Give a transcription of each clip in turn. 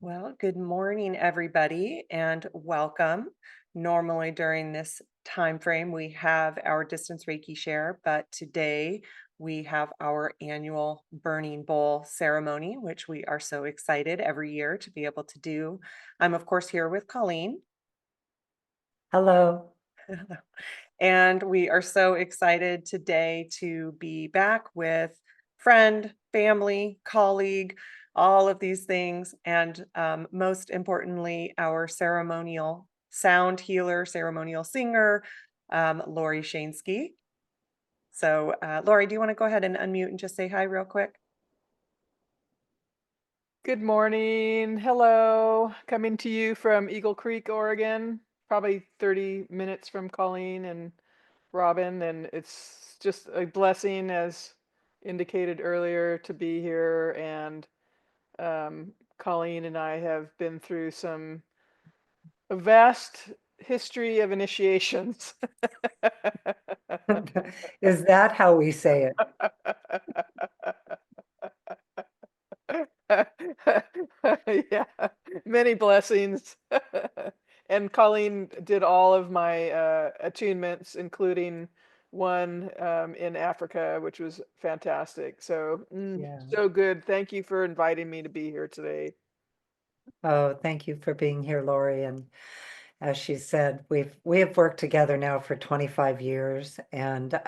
Well, good morning, everybody, and welcome. Normally, during this time frame, we have our distance Reiki share, but today we have our annual Burning Bowl ceremony, which we are so excited every year to be able to do. I'm, of course, here with Colleen. Hello. And we are so excited today to be back with friend, family, colleague, all of these things. And most importantly, our ceremonial sound healer, ceremonial singer, Lori Shansky. So, Lori, do you want to go ahead and unmute and just say hi real quick? Good morning. Hello. Coming to you from Eagle Creek, Oregon. Probably 30 minutes from Colleen and Robin. And it's just a blessing, as indicated earlier, to be here. And Colleen and I have been through a vast history of initiations. Is that how we say it? Yeah, many blessings. And Colleen did all of my attunements, including one in Africa, which was fantastic. So, Yeah. so good. Thank you for inviting me to be here today. Oh, thank you for being here, Lori. And as she said, we have worked together now for 25 years, and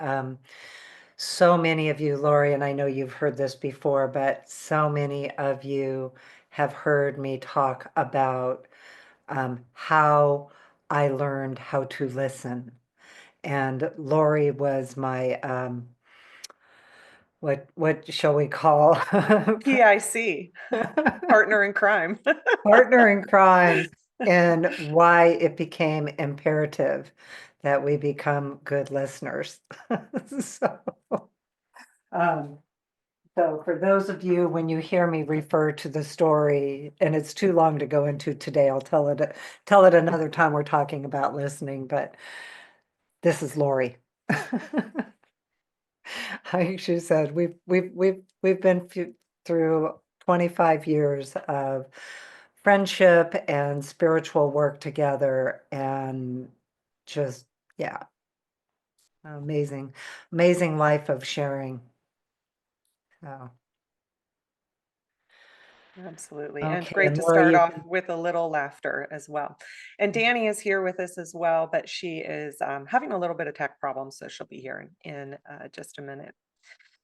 so many of you, Lori, and I know you've heard this before, but so many of you have heard me talk about how I learned how to listen. And Lori was my what shall we call PIC, partner in crime. partner in crime, and why it became imperative that we become good listeners. So, um, so for those of you, when you hear me refer to the story, and it's too long to go into today, I'll tell it another time we're talking about listening, but this is Lori. Like she said, we've been through 25 years of friendship and spiritual work together, and just yeah, amazing life of sharing. So Absolutely. And okay, great and to Laura, start you off can. with a little laughter as well. And Danny is here with us as well, but she is having a little bit of tech problems, so she'll be here in just a minute.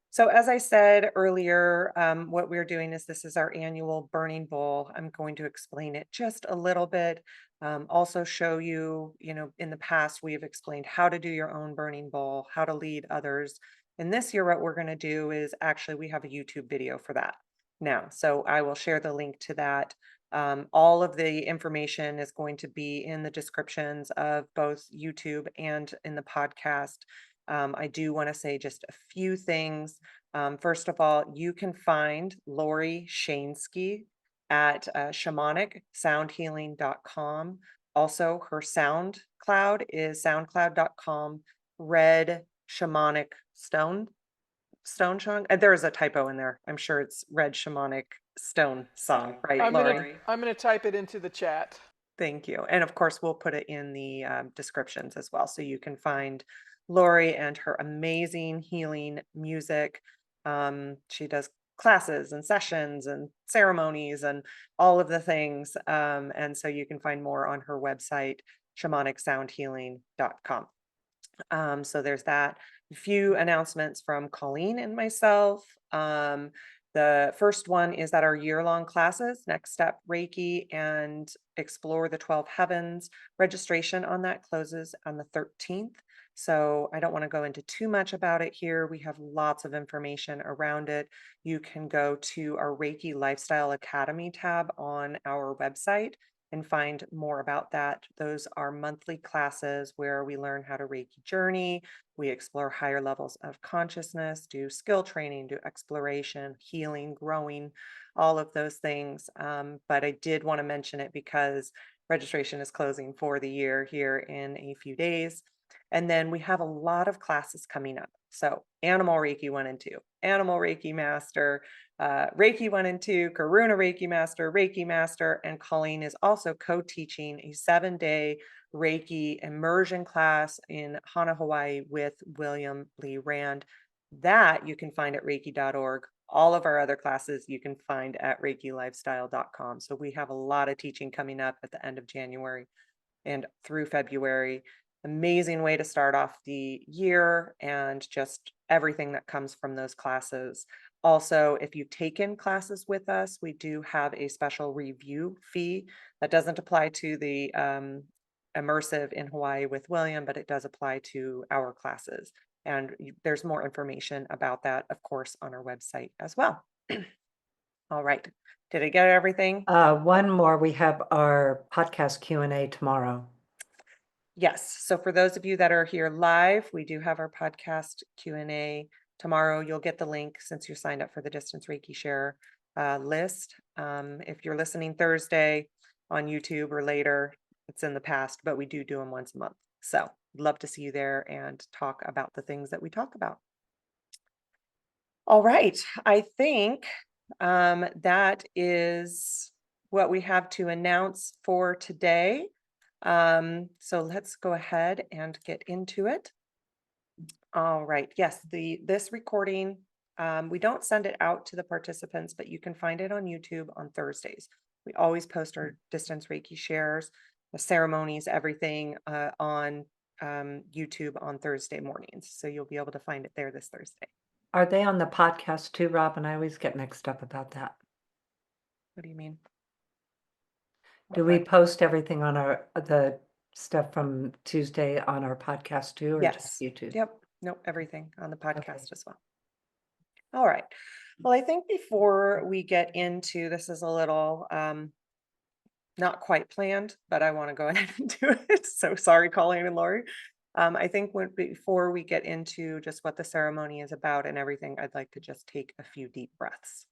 So, as I said earlier, what we're doing is this is our annual burning bowl. I'm going to explain it just a little bit. Also, show you, in the past, we have explained how to do your own burning bowl, how to lead others. And this year, what we're going to do is actually, we have a YouTube video for that now. So, I will share the link to that. All of the information is going to be in the descriptions of both YouTube and in the podcast. I do want to say just a few things. First of all, you can find Lori Shansky at shamanic soundhealing.com. Also, her SoundCloud is soundcloud.com red shamanic stone song. There's a typo in there. I'm sure it's red shamanic stone song, right, Lori? I'm gonna type it into the chat. Thank you. And of course, we'll put it in the descriptions as well. So you can find Lori and her amazing healing music. She does classes and sessions and ceremonies and all of the things. And so you can find more on her website, shamanic soundhealing.com. So there's that. A few announcements from Colleen and myself. The first one is that our year-long classes, Next Step Reiki and Explore the 12 Heavens, registration on that closes on the 13th. So I don't want to go into too much about it here. We have lots of information around it. You can go to our Reiki Lifestyle Academy tab on our website and find more about that. Those are monthly classes where we learn how to Reiki journey, we explore higher levels of consciousness, do skill training, do exploration, healing, growing, all of those things. But I did want to mention it because registration is closing for the year here in a few days. And then we have a lot of classes coming up. So Animal Reiki 1 and 2, Animal Reiki Master, Reiki 1 and 2, Karuna Reiki Master, and Colleen is also co-teaching a 7-day Reiki immersion class in Hana, Hawaii with William Lee Rand. That you can find at reiki.org. All of our other classes you can find at reikilifestyle.com. So we have a lot of teaching coming up at the end of January and through February. Amazing way to start off the year and just everything that comes from those classes. Also, if you've taken classes with us, we do have a special review fee that doesn't apply to the immersive in Hawaii with William, but it does apply to our classes. And there's more information about that, of course, on our website as well. All right. Did I get everything? One more, we have our podcast Q&A tomorrow. Yes. So for those of you that are here live, we do have our podcast Q&A tomorrow. You'll get the link since you signed up for the Distance Reiki Share list. If you're listening Thursday on YouTube or later, it's in the past, but we do them once a month. So love to see you there and talk about the things that we talk about. All right. I think that is what we have to announce for today. So let's go ahead and get into it. All right. Yes, this recording, we don't send it out to the participants, but you can find it on YouTube on Thursdays. We always post our Distance Reiki shares, the ceremonies, everything on YouTube on Thursday mornings. So you'll be able to find it there this Thursday. Are they on the podcast too, Rob? And I always get mixed up about that. What do you mean? Do we post everything on the stuff from Tuesday on our podcast too, or just Yes. YouTube? Yep. Nope. Everything on the podcast Okay. as well. All right. Well, I think before we get into this is a little not quite planned, but I want to go ahead and do it. So sorry, Colleen and Lori. I think before we get into just what the ceremony is about and everything, I'd like to just take a few deep breaths.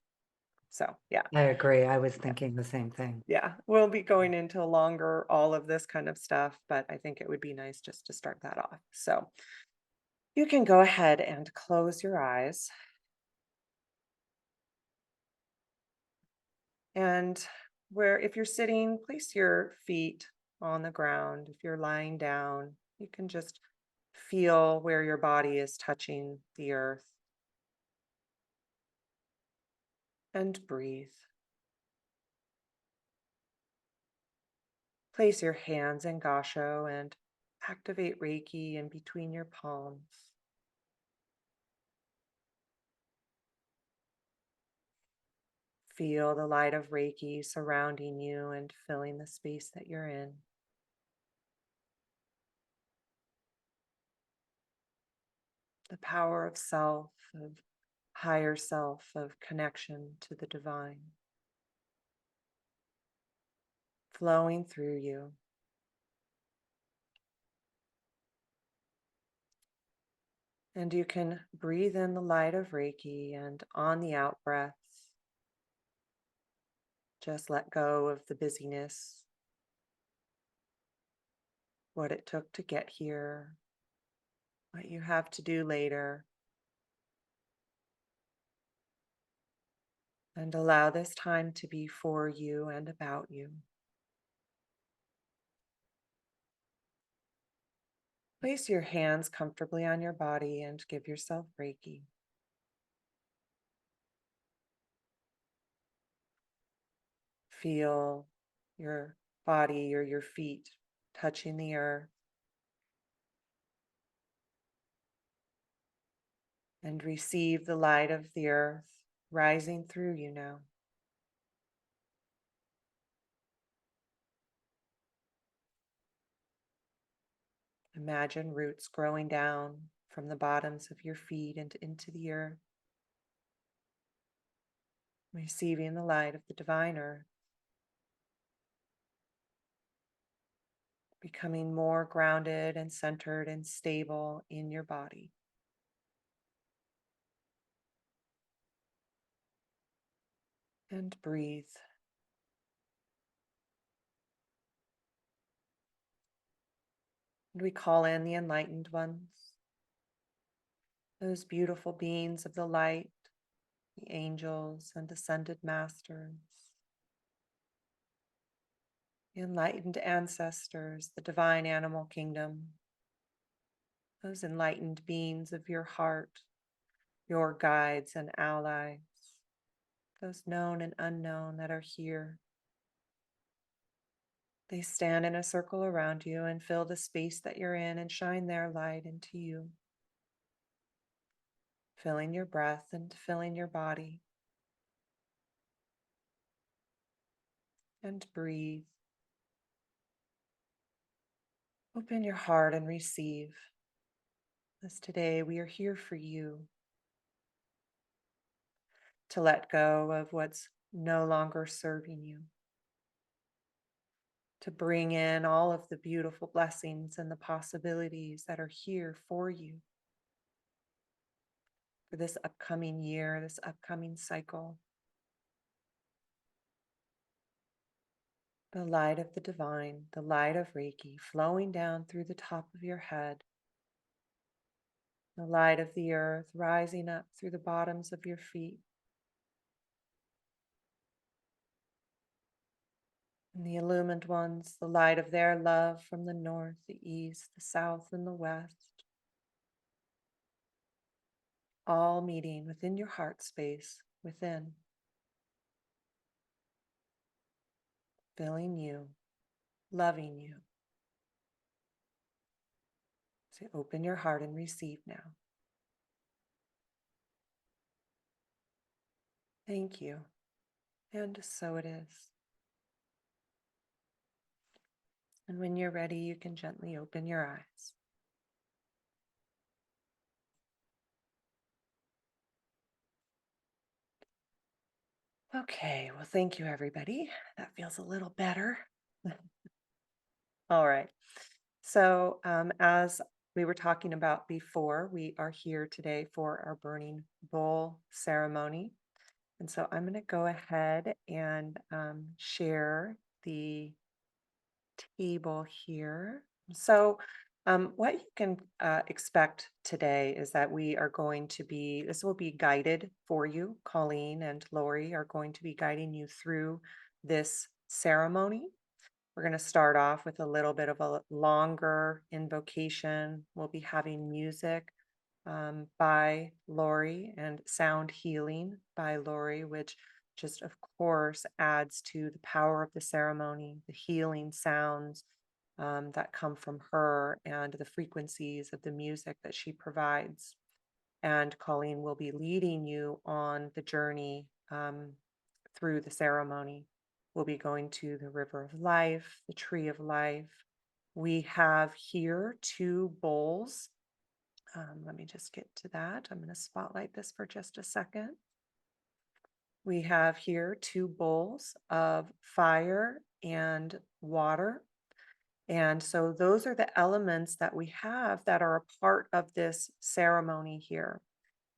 So yeah. I agree. I was thinking the same thing. Yeah, we'll be going into longer, all of this kind of stuff, but I think it would be nice just to start that off. So you can go ahead and close your eyes. And if you're sitting, place your feet on the ground. If you're lying down, you can just feel where your body is touching the earth and breathe. Place your hands in Gasho and activate Reiki in between your palms. Feel the light of Reiki surrounding you and filling the space that you're in. The power of self, of higher self, of connection to the divine, flowing through you. And you can breathe in the light of Reiki, and on the out breath, just let go of the busyness, what it took to get here, what you have to do later, and allow this time to be for you and about you. Place your hands comfortably on your body and give yourself Reiki. Feel your body or your feet touching the earth. And receive the light of the earth rising through you now. Imagine roots growing down from the bottoms of your feet and into the earth, receiving the light of the divine earth, becoming more grounded and centered and stable in your body. And breathe. And we call in the enlightened ones, those beautiful beings of the light, the angels and ascended masters, the enlightened ancestors, the divine animal kingdom, those enlightened beings of your heart, your guides and allies, those known and unknown that are here. They stand in a circle around you and fill the space that you're in and shine their light into you, filling your breath and filling your body. And breathe. Open your heart and receive. As today we are here for you to let go of what's no longer serving you, to bring in all of the beautiful blessings and the possibilities that are here for you for this upcoming year, this upcoming cycle. The light of the divine, the light of Reiki flowing down through the top of your head, the light of the earth rising up through the bottoms of your feet, and the illumined ones, the light of their love from the north, the east, the south, and the west, all meeting within your heart space within, filling you, loving you. So open your heart and receive now. Thank you. And so it is. And when you're ready, you can gently open your eyes. Okay, well, thank you, everybody. That feels a little better. All right. So, as we were talking about before, we are here today for our burning bowl ceremony. And so I'm going to go ahead and share the table here. So, what you can expect today is that we are going to be, this will be guided for you. Colleen and Lori are going to be guiding you through this ceremony. We're going to start off with a little bit of a longer invocation. We'll be having music by Lori and sound healing by Lori, which just, of course, adds to the power of the ceremony, the healing sounds that come from her and the frequencies of the music that she provides. And Colleen will be leading you on the journey through the ceremony. We'll be going to the river of life, the tree of life. We have here two bowls. Let me just get to that. I'm going to spotlight this for just a second. We have here two bowls of fire and water. And so those are the elements that we have that are a part of this ceremony here.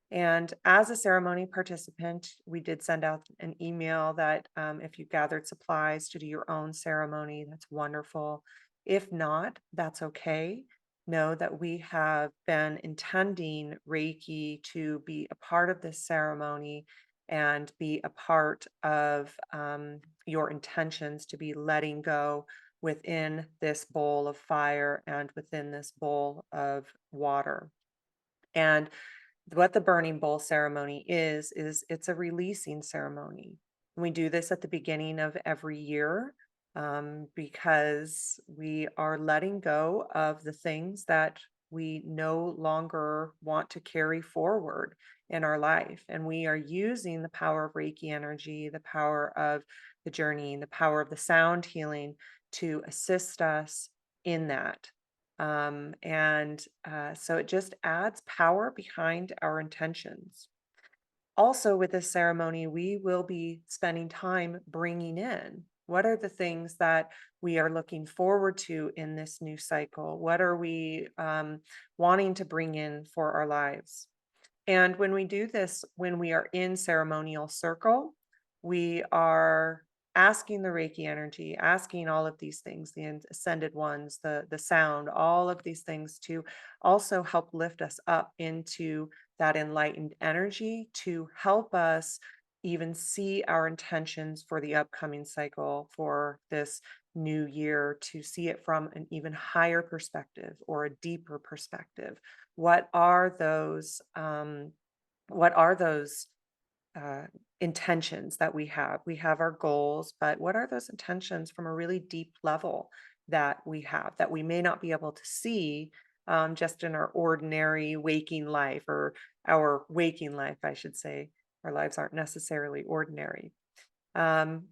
And as a ceremony participant, we did send out an email that if you gathered supplies to do your own ceremony, that's wonderful. If not, that's okay. Know that we have been intending Reiki to be a part of this ceremony and be a part of your intentions to be letting go within this bowl of fire and within this bowl of water. And what the burning bowl ceremony is it's a releasing ceremony. We do this at the beginning of every year because we are letting go of the things that we no longer want to carry forward in our life. And we are using the power of Reiki energy, the power of the journey, the power of the sound healing to assist us in that. So it just adds power behind our intentions. Also, with this ceremony, we will be spending time bringing in what are the things that we are looking forward to in this new cycle? What are we wanting to bring in for our lives? And when we do this, when we are in ceremonial circle, we are asking the Reiki energy, asking all of these things, the ascended ones, the sound, all of these things to also help lift us up into that enlightened energy to help us even see our intentions for the upcoming cycle, for this new year, to see it from an even higher perspective or a deeper perspective. What are those? What are those uh, intentions that we have? We have our goals, but what are those intentions from a really deep level that we have that we may not be able to see just in our ordinary waking life, or our waking life, I should say. Our lives aren't necessarily ordinary.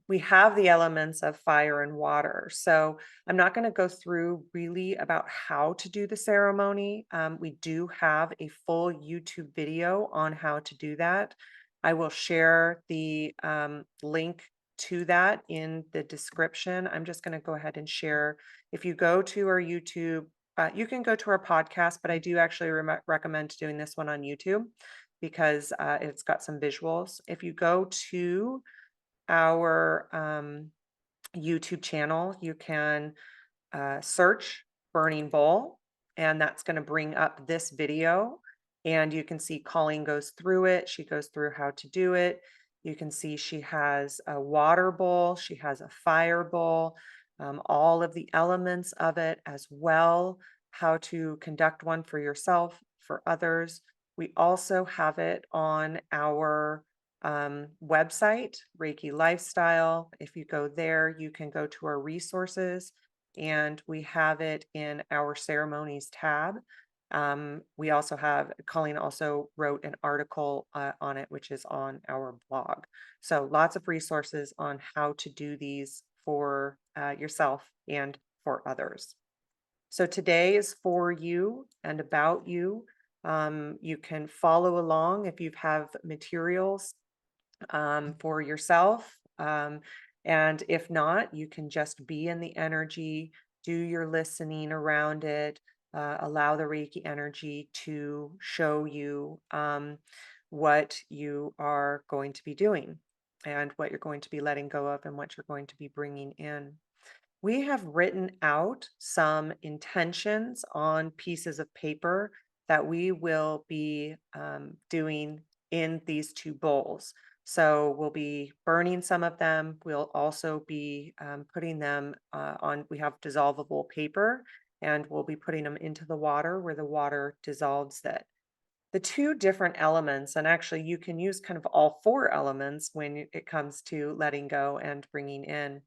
We have the elements of fire and water. So I'm not going to go through really about how to do the ceremony. We do have a full YouTube video on how to do that. I will share the link to that in the description. I'm just going to go ahead and share. If you go to our YouTube, you can go to our podcast, but I do actually recommend doing this one on YouTube because it's got some visuals. If you go to our YouTube channel, you can search Burning Bowl, and that's going to bring up this video. And you can see Colleen goes through it. She goes through how to do it. You can see she has a water bowl, she has a fire bowl, all of the elements of it as well, how to conduct one for yourself, for others. We also have it on our website, Reiki Lifestyle. If you go there, you can go to our resources, and we have it in our ceremonies tab. We also have, Colleen also wrote an article on it, which is on our blog. So lots of resources on how to do these for yourself and for others. So today is for you and about you. You can follow along if you have materials for yourself. And if not, you can just be in the energy, do your listening around it, allow the Reiki energy to show you what you are going to be doing and what you're going to be letting go of and what you're going to be bringing in. We have written out some intentions on pieces of paper that we will be doing in these two bowls. So we'll be burning some of them. We'll also be putting them on, we have dissolvable paper, and we'll be putting them into the water where the water dissolves it. The two different elements, and actually you can use kind of all four elements when it comes to letting go and bringing in.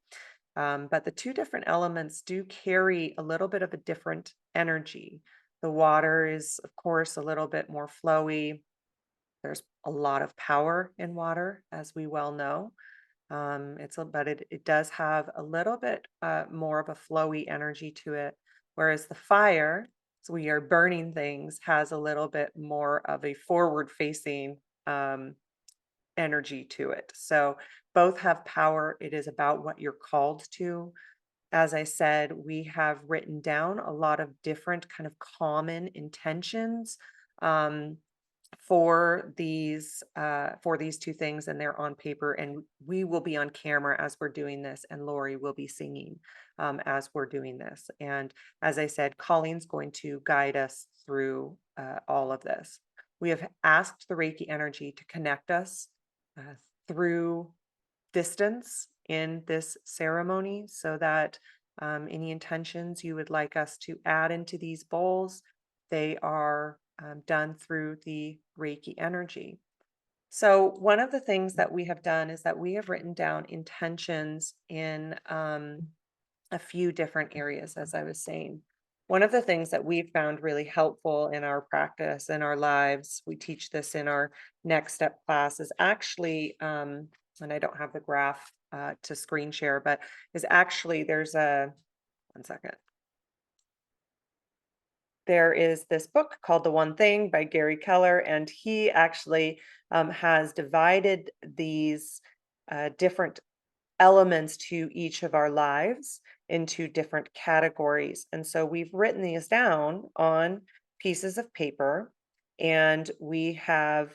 But the two different elements do carry a little bit of a different energy. The water is, of course, a little bit more flowy. There's a lot of power in water, as we well know. But it does have a little bit more of a flowy energy to it, whereas the fire, so we are burning things, has a little bit more of a forward-facing energy to it. So both have power. It is about what you're called to. As I said, we have written down a lot of different kind of common intentions for these two things, and they're on paper, and we will be on camera as we're doing this, and Lori will be singing as we're doing this. And as I said, Colleen's going to guide us through all of this. We have asked the Reiki energy to connect us through distance in this ceremony, so that any intentions you would like us to add into these bowls, they are done through the Reiki energy. So one of the things that we have done is that we have written down intentions in a few different areas, as I was saying. One of the things that we've found really helpful in our practice, in our lives, we teach this in our next step class, is actually, and I don't have the graph to screen share, but is actually, there's one second. There is this book called The One Thing by Gary Keller, and he actually has divided these different elements to each of our lives into different categories. And so we've written these down on pieces of paper, and we have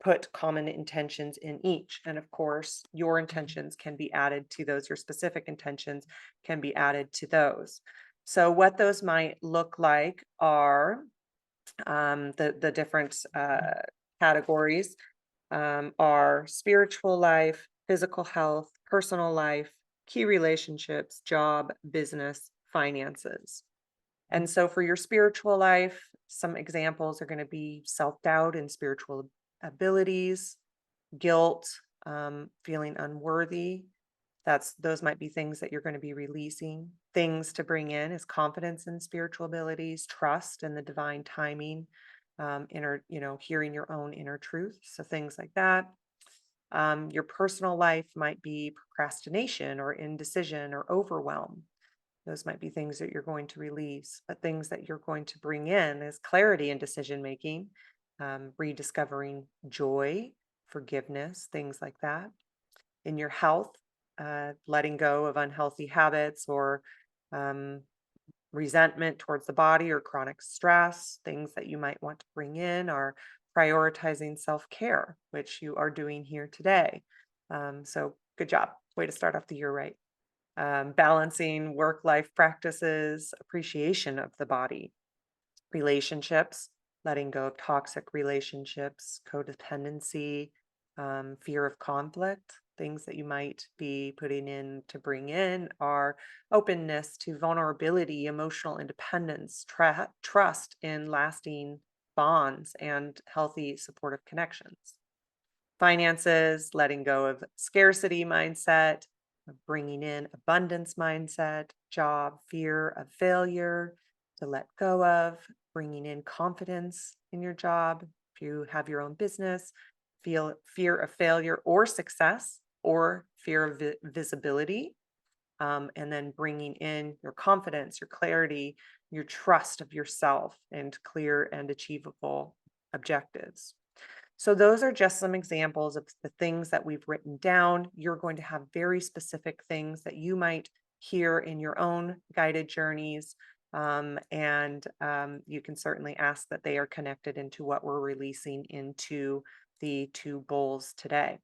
put common intentions in each. And of course, your intentions can be added to those, your specific intentions can be added to those. So what those might look like are The different categories are spiritual life, physical health, personal life, key relationships, job, business, finances. And so for your spiritual life, some examples are going to be self-doubt and spiritual abilities, guilt, feeling unworthy. Those might be things that you're going to be releasing. Things to bring in is confidence in spiritual abilities, trust in the divine timing, hearing your own inner truth. So things like that. Your personal life might be procrastination or indecision or overwhelm. Those might be things that you're going to release, but things that you're going to bring in is clarity in decision making, rediscovering joy, forgiveness, things like that. In your health, letting go of unhealthy habits or um, resentment towards the body or chronic stress. Things that you might want to bring in are prioritizing self care, which you are doing here today. So, good job. Way to start off the year right. Balancing work life practices, appreciation of the body, relationships, letting go of toxic relationships, codependency, fear of conflict. Things that you might be putting in to bring in are openness to vulnerability, emotional independence, trust in lasting bonds, and healthy supportive connections. Finances, letting go of scarcity mindset, bringing in abundance mindset, job, fear of failure to let go of, bringing in confidence in your job. If you have your own business, feel fear of failure or success or fear of visibility. And then bringing in your confidence, your clarity, your trust of yourself, and clear and achievable objectives. So those are just some examples of the things that we've written down. You're going to have very specific things that you might hear in your own guided journeys. And you can certainly ask that they are connected into what we're releasing into the two bowls today.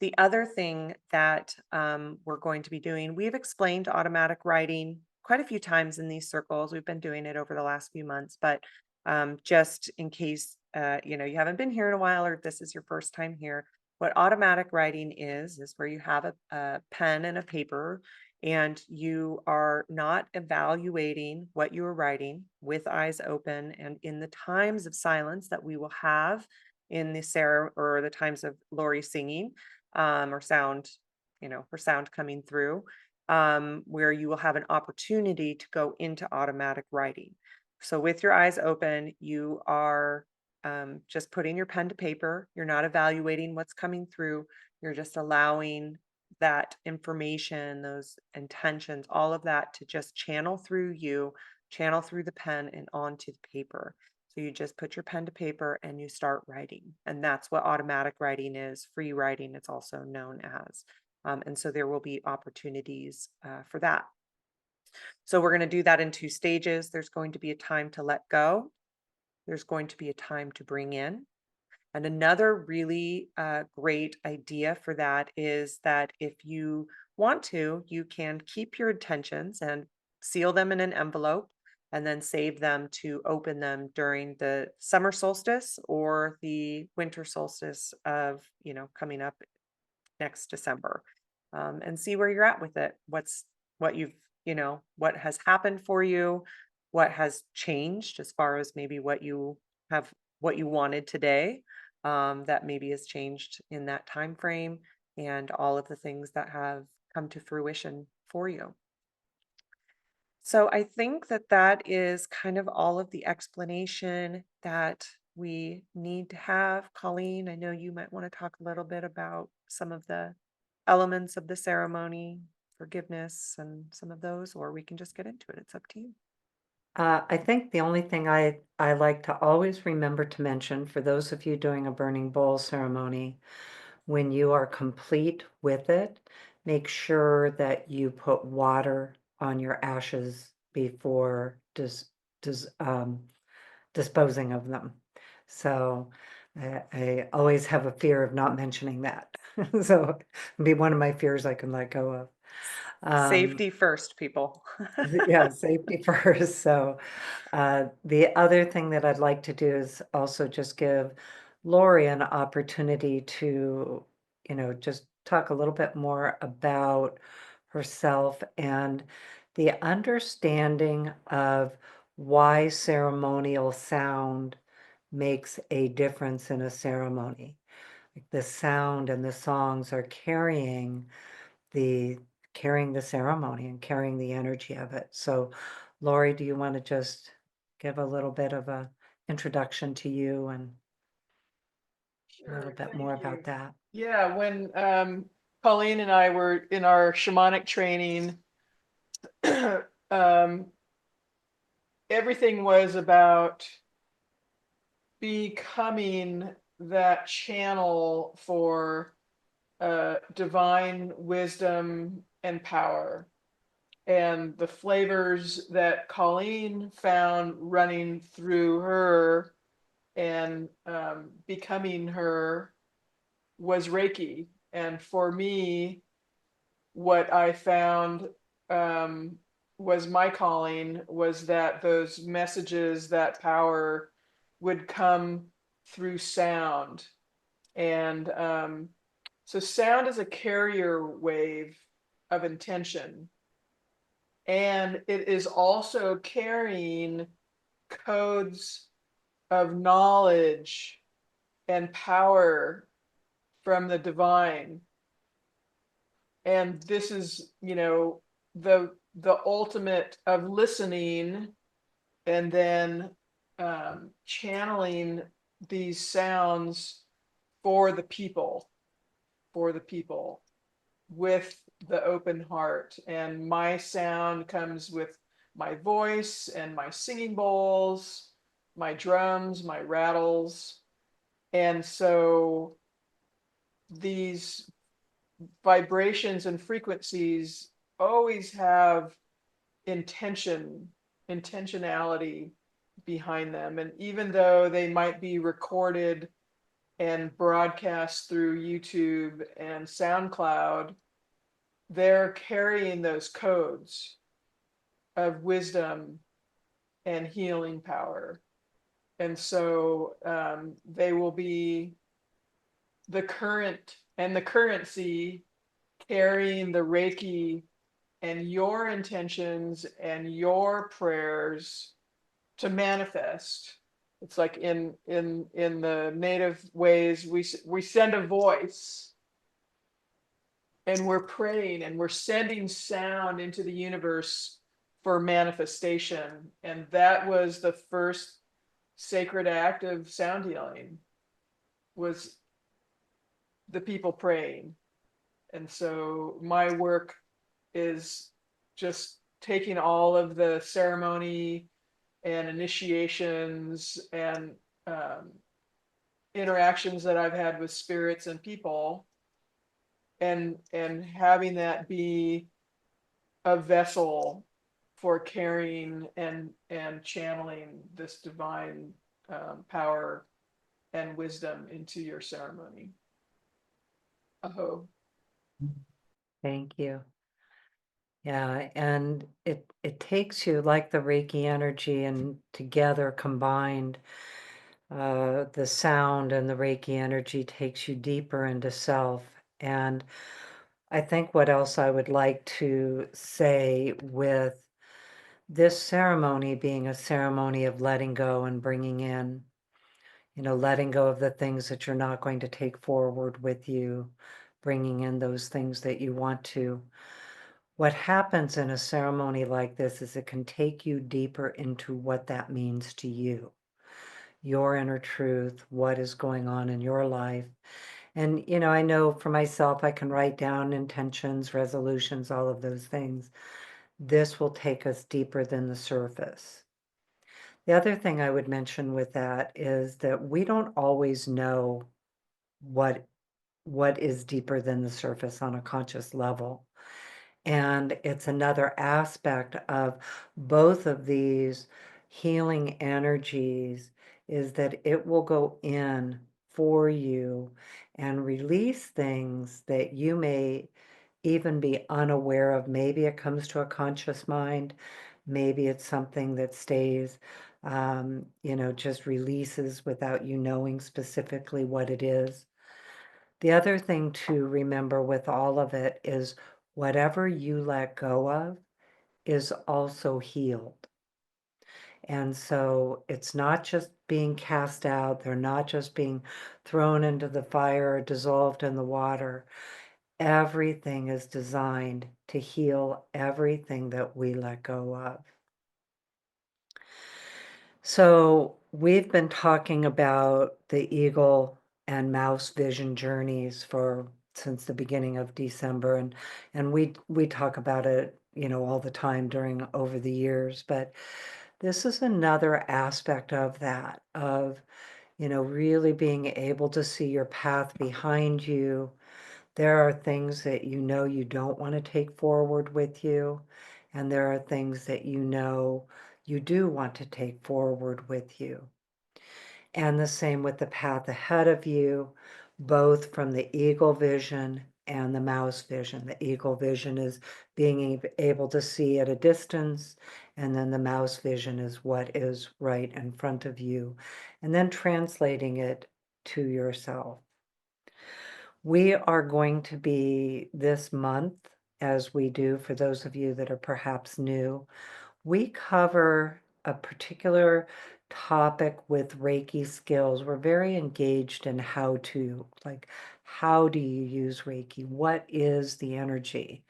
The other thing that we're going to be doing, we've explained automatic writing quite a few times in these circles. We've been doing it over the last few months, but just in case you haven't been here in a while or this is your first time here, what automatic writing is where you have a pen and a paper and you are not evaluating what you are writing with eyes open, and in the times of silence that we will have in the Sarah or the times of Lori singing, or sound, her sound coming through, where you will have an opportunity to go into automatic writing. So with your eyes open, you are just putting your pen to paper. You're not evaluating what's coming through. You're just allowing that information, those intentions, all of that to just channel through you, channel through the pen and onto the paper. So you just put your pen to paper and you start writing. And that's what automatic writing is. Free writing, it's also known as. And so there will be opportunities for that. So we're going to do that in 2 stages. There's going to be a time to let go. There's going to be a time to bring in. And another really great idea for that is that if you want to, you can keep your intentions and seal them in an envelope and then save them to open them during the summer solstice or the winter solstice of, coming up next December, and see where you're at with it. What has happened for you, what has changed as far as maybe what you wanted today, that maybe has changed in that time frame, and all of the things that have come to fruition for you. So I think that that is kind of all of the explanation that we need to have. Colleen, I know you might want to talk a little bit about some of the elements of the ceremony, forgiveness, and some of those, or we can just get into it. It's up to you. I think the only thing I like to always remember to mention for those of you doing a burning bowl ceremony, when you are complete with it, make sure that you put water on your ashes before disposing of them. So I always have a fear of not mentioning that. So it'd be one of my fears I can let go of. Um, Safety first, people. yeah, safety first. So, the other thing that I'd like to do is also just give Lori an opportunity to, just talk a little bit more about herself and the understanding of why ceremonial sound makes a difference in a ceremony. Like the sound and the songs are the carrying the ceremony and carrying the energy of it. So, Lori, do you want to just give a little bit of a introduction to you and a little Sure, bit thank more you. about that? Yeah, when Colleen and I were in our shamanic training, um, everything was about becoming that channel for divine wisdom and power. And the flavors that Colleen found running through her and becoming her was Reiki. And for me, what I found um, was my calling was that those messages, that power would come through sound. And so sound is a carrier wave of intention. And it is also carrying codes of knowledge and power from the divine. And this is, the ultimate of listening and then channeling these sounds for the people, for the people with the open heart. And my sound comes with my voice and my singing bowls, my drums, my rattles. And so these vibrations and frequencies always have intentionality behind them. And even though they might be recorded and broadcast through YouTube and SoundCloud, they're carrying those codes of wisdom and healing power. And so they will be the current and the currency carrying the Reiki and your intentions and your prayers to manifest. It's like in the native ways, we send a voice and we're praying and we're sending sound into the universe for manifestation. And that was the first sacred act of sound healing, was the people praying. And so my work is just taking all of the ceremony and initiations and um, interactions that I've had with spirits and people, and having that be a vessel for carrying and channeling this divine power and wisdom into your ceremony. Aho. Thank you. Yeah, and it takes you like the Reiki energy and together combined, the sound and the Reiki energy takes you deeper into self. And I think what else I would like to say with this ceremony being a ceremony of letting go and bringing in, letting go of the things that you're not going to take forward with you, bringing in those things that you want to. What happens in a ceremony like this is it can take you deeper into what that means to you, your inner truth, what is going on in your life. And, I know for myself, I can write down intentions, resolutions, all of those things. This will take us deeper than the surface. The other thing I would mention with that is that we don't always know what what is deeper than the surface on a conscious level. And it's another aspect of both of these healing energies is that it will go in for you and release things that you may even be unaware of. Maybe it comes to a conscious mind. Maybe it's something that stays, just releases without you knowing specifically what it is. The other thing to remember with all of it is whatever you let go of is also healed. And so it's not just being cast out, they're not just being thrown into the fire or dissolved in the water. Everything is designed to heal everything that we let go of. So we've been talking about the eagle and mouse vision journeys since the beginning of December, and we talk about it, all the time over the years, but this is another aspect of that, of really being able to see your path behind you. There are things that you don't want to take forward with you, and there are things that you do want to take forward with you. And the same with the path ahead of you, both from the eagle vision and the mouse vision. The eagle vision is being able to see at a distance, and then the mouse vision is what is right in front of you, and then translating it to yourself. We are going to be this month, as we do for those of you that are perhaps new, we cover a particular topic with Reiki skills. We're very engaged in how do you use Reiki? What is the energy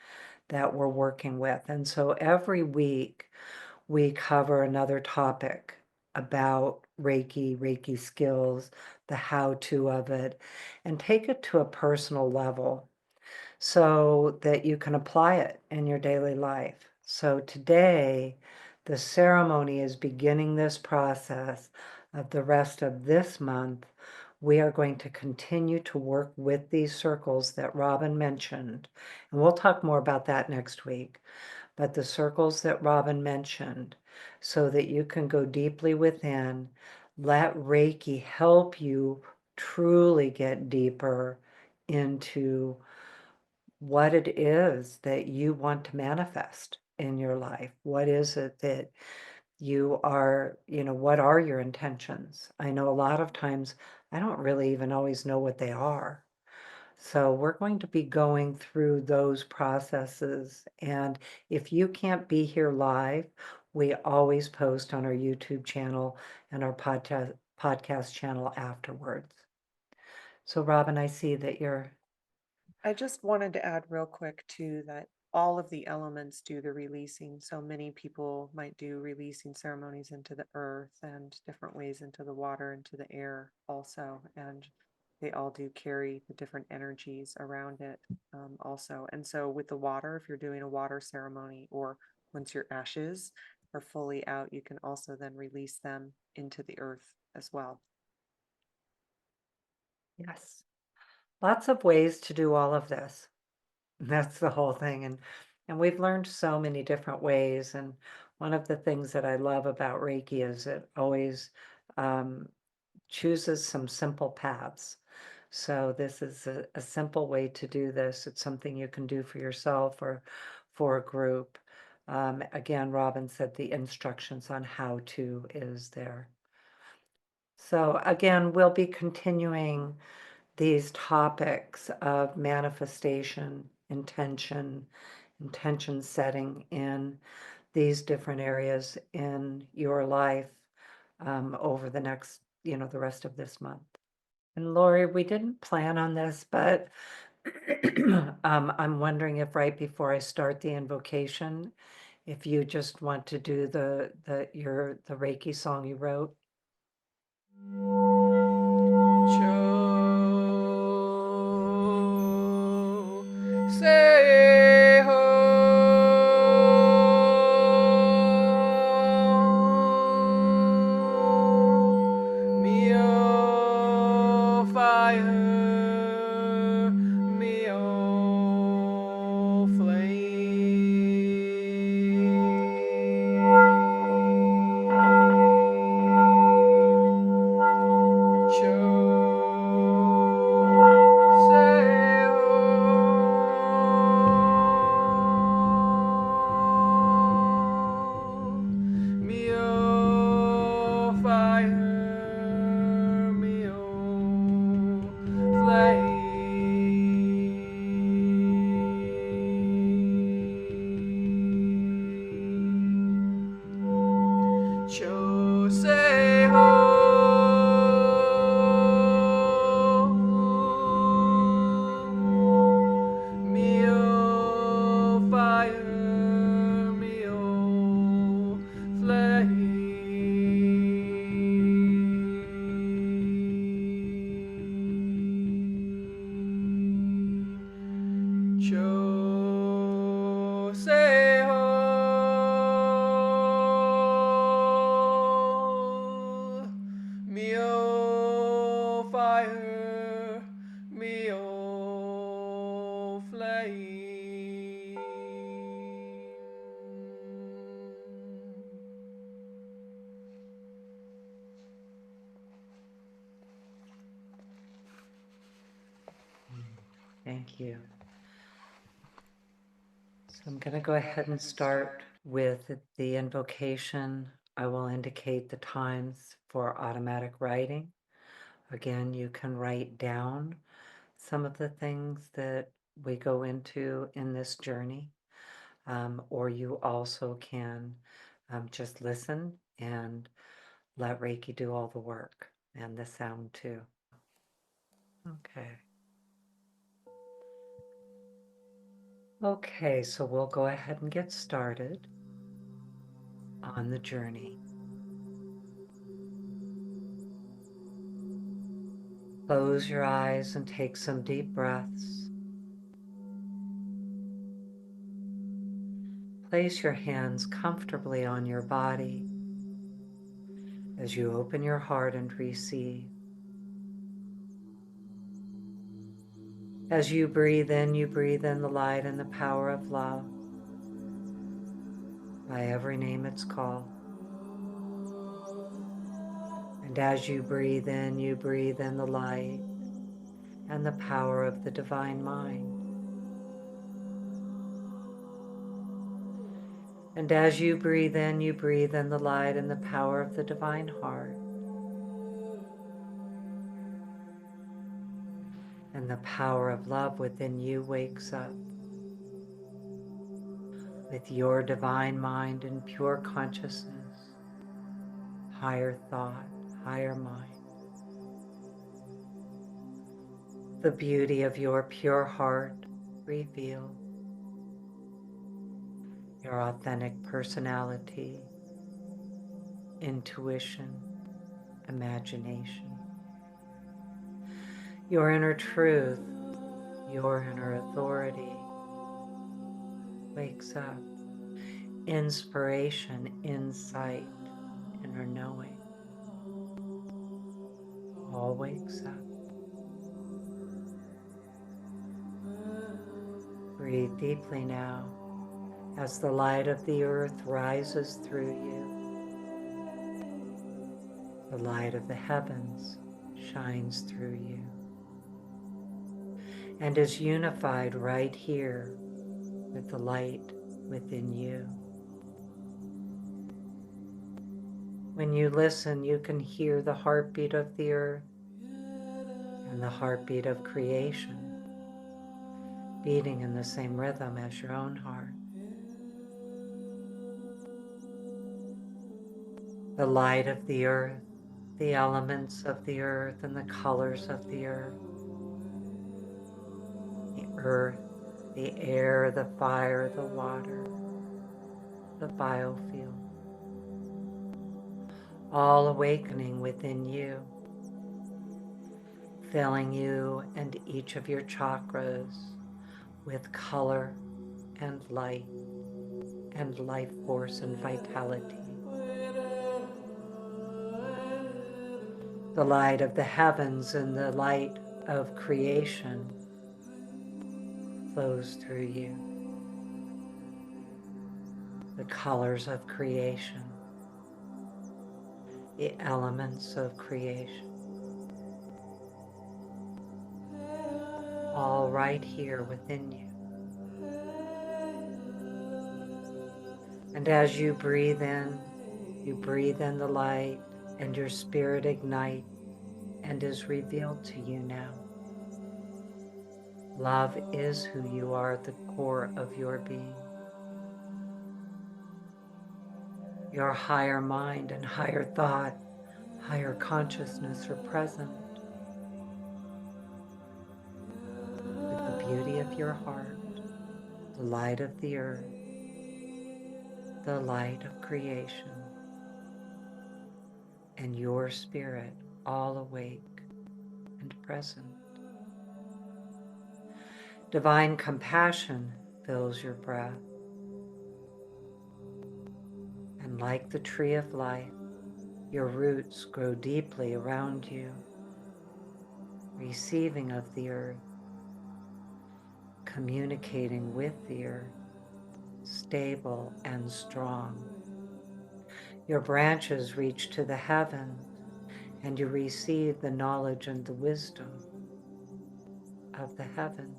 that we're working with? And so every week we cover another topic about Reiki skills, the how-to of it, and take it to a personal level so that you can apply it in your daily life. So today, the ceremony is beginning this process of the rest of this month. We are going to continue to work with these circles that Robin mentioned, and we'll talk more about that next week. But the circles that Robin mentioned, so that you can go deeply within, let Reiki help you truly get deeper into what it is that you want to manifest in your life. What is it that you are, what are your intentions? I know a lot of times I don't really even always know what they are. So we're going to be going through those processes. And if you can't be here live, we always post on our YouTube channel and our podcast channel afterwards. So Robin, I see that you're I just wanted to add real quick too that all of the elements do the releasing. So many people might do releasing ceremonies into the earth and different ways into the water, into the air also. And they all do carry the different energies around it also. And so with the water, if you're doing a water ceremony, or once your ashes are fully out, you can also then release them into the earth as well. Yes. Lots of ways to do all of this. That's the whole thing. And we've learned so many different ways. And one of the things that I love about Reiki is it always chooses some simple paths. So this is a simple way to do this. It's something you can do for yourself or for a group. Again, Robin said the instructions on how to is there. So again, we'll be continuing these topics of manifestation, intention setting in these different areas in your life over the next, the rest of this month. And Lori, we didn't plan on this, but I'm wondering if right before I start the invocation, if you just want to do the Reiki song you wrote. Cho say ho mio fire mio flame. Cho say ho Thank you. So I'm going to go ahead and start with the invocation. I will indicate the times for automatic writing. Again, you can write down some of the things that we go into in this journey, or you also can just listen and let Reiki do all the work and the sound too. Okay. Okay, so we'll go ahead and get started on the journey. Close your eyes and take some deep breaths. Place your hands comfortably on your body as you open your heart and receive. As you breathe in the light and the power of love by every name it's called. And as you breathe in the light and the power of the divine mind. And as you breathe in the light and the power of the divine heart. And the power of love within you wakes up with your divine mind and pure consciousness, higher thought, higher mind. The beauty of your pure heart revealed, your authentic personality, intuition, imagination, your inner truth, your inner authority wakes up, inspiration, insight, inner knowing, all wakes up. Breathe deeply now as the light of the earth rises through you. The light of the heavens shines through you and is unified right here with the light within you. When you listen, you can hear the heartbeat of the earth and the heartbeat of creation beating in the same rhythm as your own heart. The light of the earth, the elements of the earth and the colors of the earth, the air, the fire, the water, the biofield, all awakening within you, filling you and each of your chakras with color and light and life force and vitality. The light of the heavens and the light of creation flows through you. The colors of creation, the elements of creation, all right here within you. And as you breathe in the light and your spirit ignites and is revealed to you now. Love is who you are at the core of your being. Your higher mind and higher thought, higher consciousness are present with the beauty of your heart, the light of the earth, the light of creation, and your spirit all awake and present. Divine compassion fills your breath, and like the tree of life, your roots grow deeply around you, receiving of the earth, communicating with the earth, stable and strong. Your branches reach to the heavens, and you receive the knowledge and the wisdom of the heavens.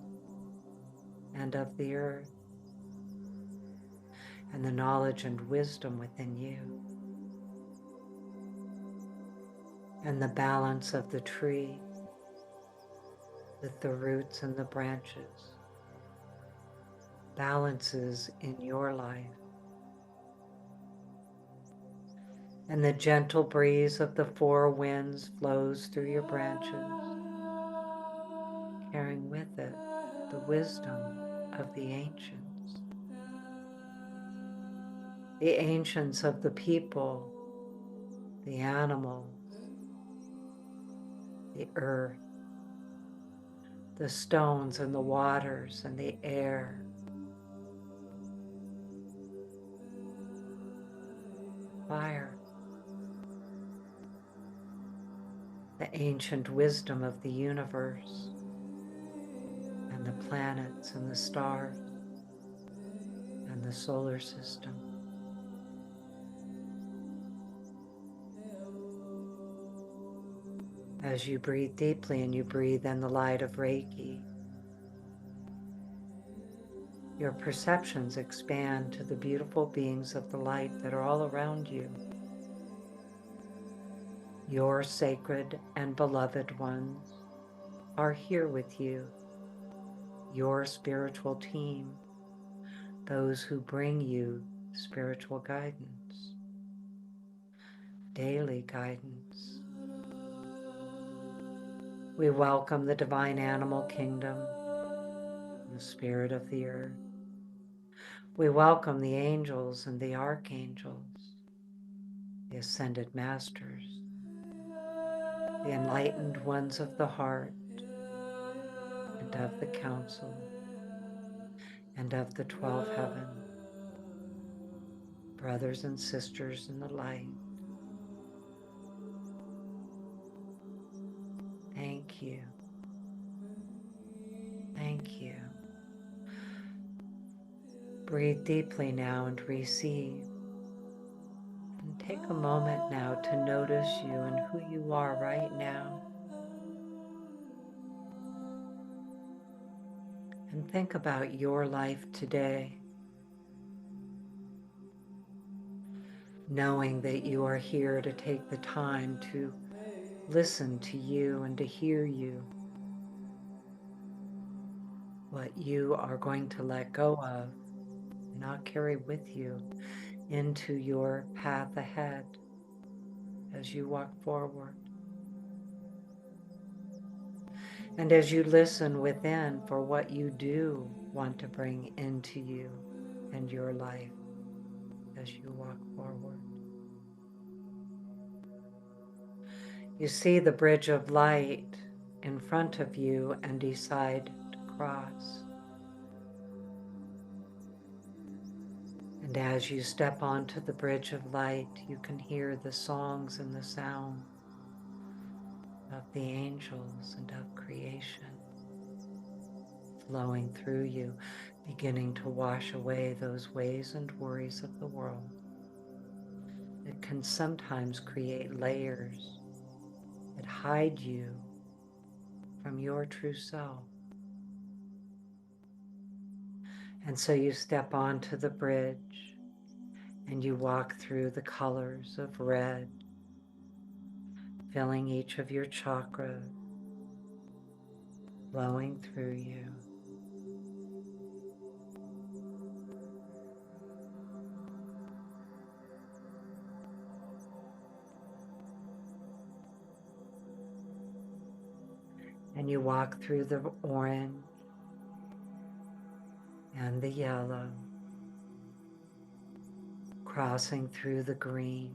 and of the earth, and the knowledge and wisdom within you, and the balance of the tree with the roots and the branches balances in your life, and the gentle breeze of the four winds flows through your branches, carrying with it the wisdom of the ancients of the people, the animals, the earth, the stones and the waters and the air, fire, the ancient wisdom of the universe and the planets and the stars and the solar system. As you breathe deeply and you breathe in the light of Reiki, your perceptions expand to the beautiful beings of the light that are all around you. Your sacred and beloved ones are here with you, your spiritual team, those who bring you spiritual guidance, daily guidance. We welcome the divine animal kingdom, the spirit of the earth. We welcome the angels and the archangels, the ascended masters, the enlightened ones of the heart and of the council and of the 12 heavens, brothers and sisters in the light. Thank you. Thank you. Breathe deeply now and receive. And take a moment now to notice you and who you are right now. And think about your life today, knowing that you are here to take the time to listen to you and to hear you, what you are going to let go of and not carry with you into your path ahead as you walk forward. And as you listen within for what you do want to bring into you and your life as you walk forward. You see the bridge of light in front of you and decide to cross. And as you step onto the bridge of light, you can hear the songs and the sound of the angels and of creation flowing through you, beginning to wash away those ways and worries of the world. It can sometimes create layers that hide you from your true self. And so you step onto the bridge and you walk through the colors of red, filling each of your chakras, flowing through you. And you walk through the orange and the yellow, crossing through the green,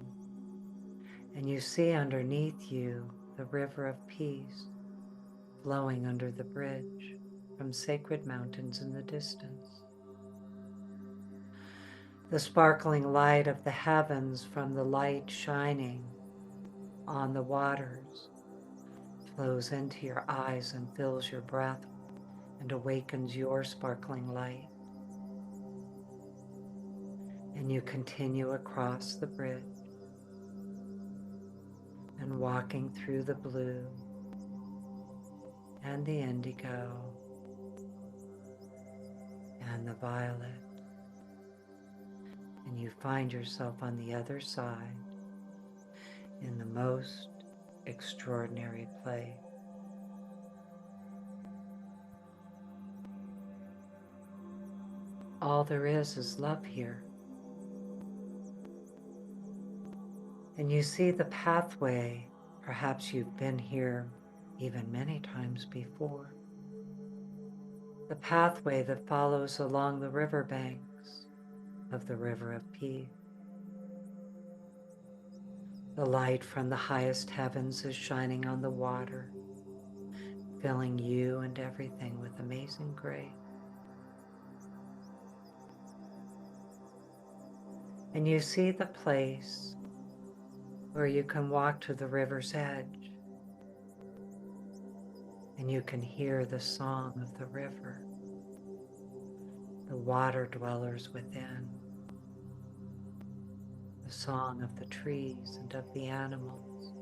and you see underneath you the river of peace flowing under the bridge from sacred mountains in the distance. The sparkling light of the heavens from the light shining on the waters flows into your eyes and fills your breath and awakens your sparkling light. And you continue across the bridge and walking through the blue and the indigo and the violet, and you find yourself on the other side in the most extraordinary place. All there is love here. And you see the pathway. Perhaps you've been here even many times before. The pathway that follows along the riverbanks of the River of Peace. The light from the highest heavens is shining on the water, filling you and everything with amazing grace. And you see the place where you can walk to the river's edge, and you can hear the song of the river, the water dwellers within, the song of the trees and of the animals.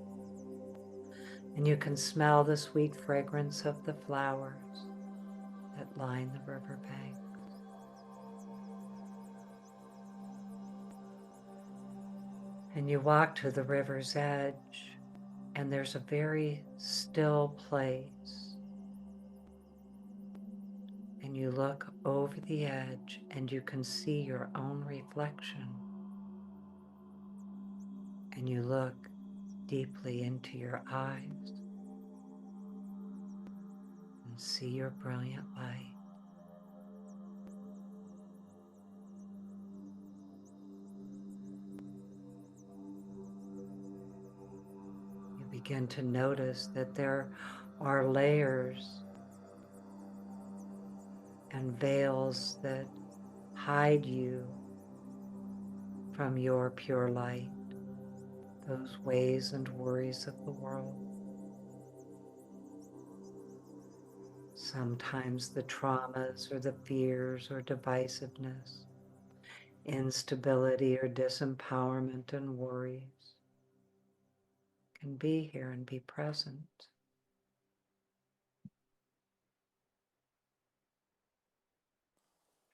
And you can smell the sweet fragrance of the flowers that line the riverbank. And you walk to the river's edge, and there's a very still place. And you look over the edge, and you can see your own reflection. And you look deeply into your eyes and see your brilliant light. You begin to notice that there are layers and veils that hide you from your pure light, those ways and worries of the world. Sometimes the traumas or the fears or divisiveness, instability or disempowerment and worries can be here and be present.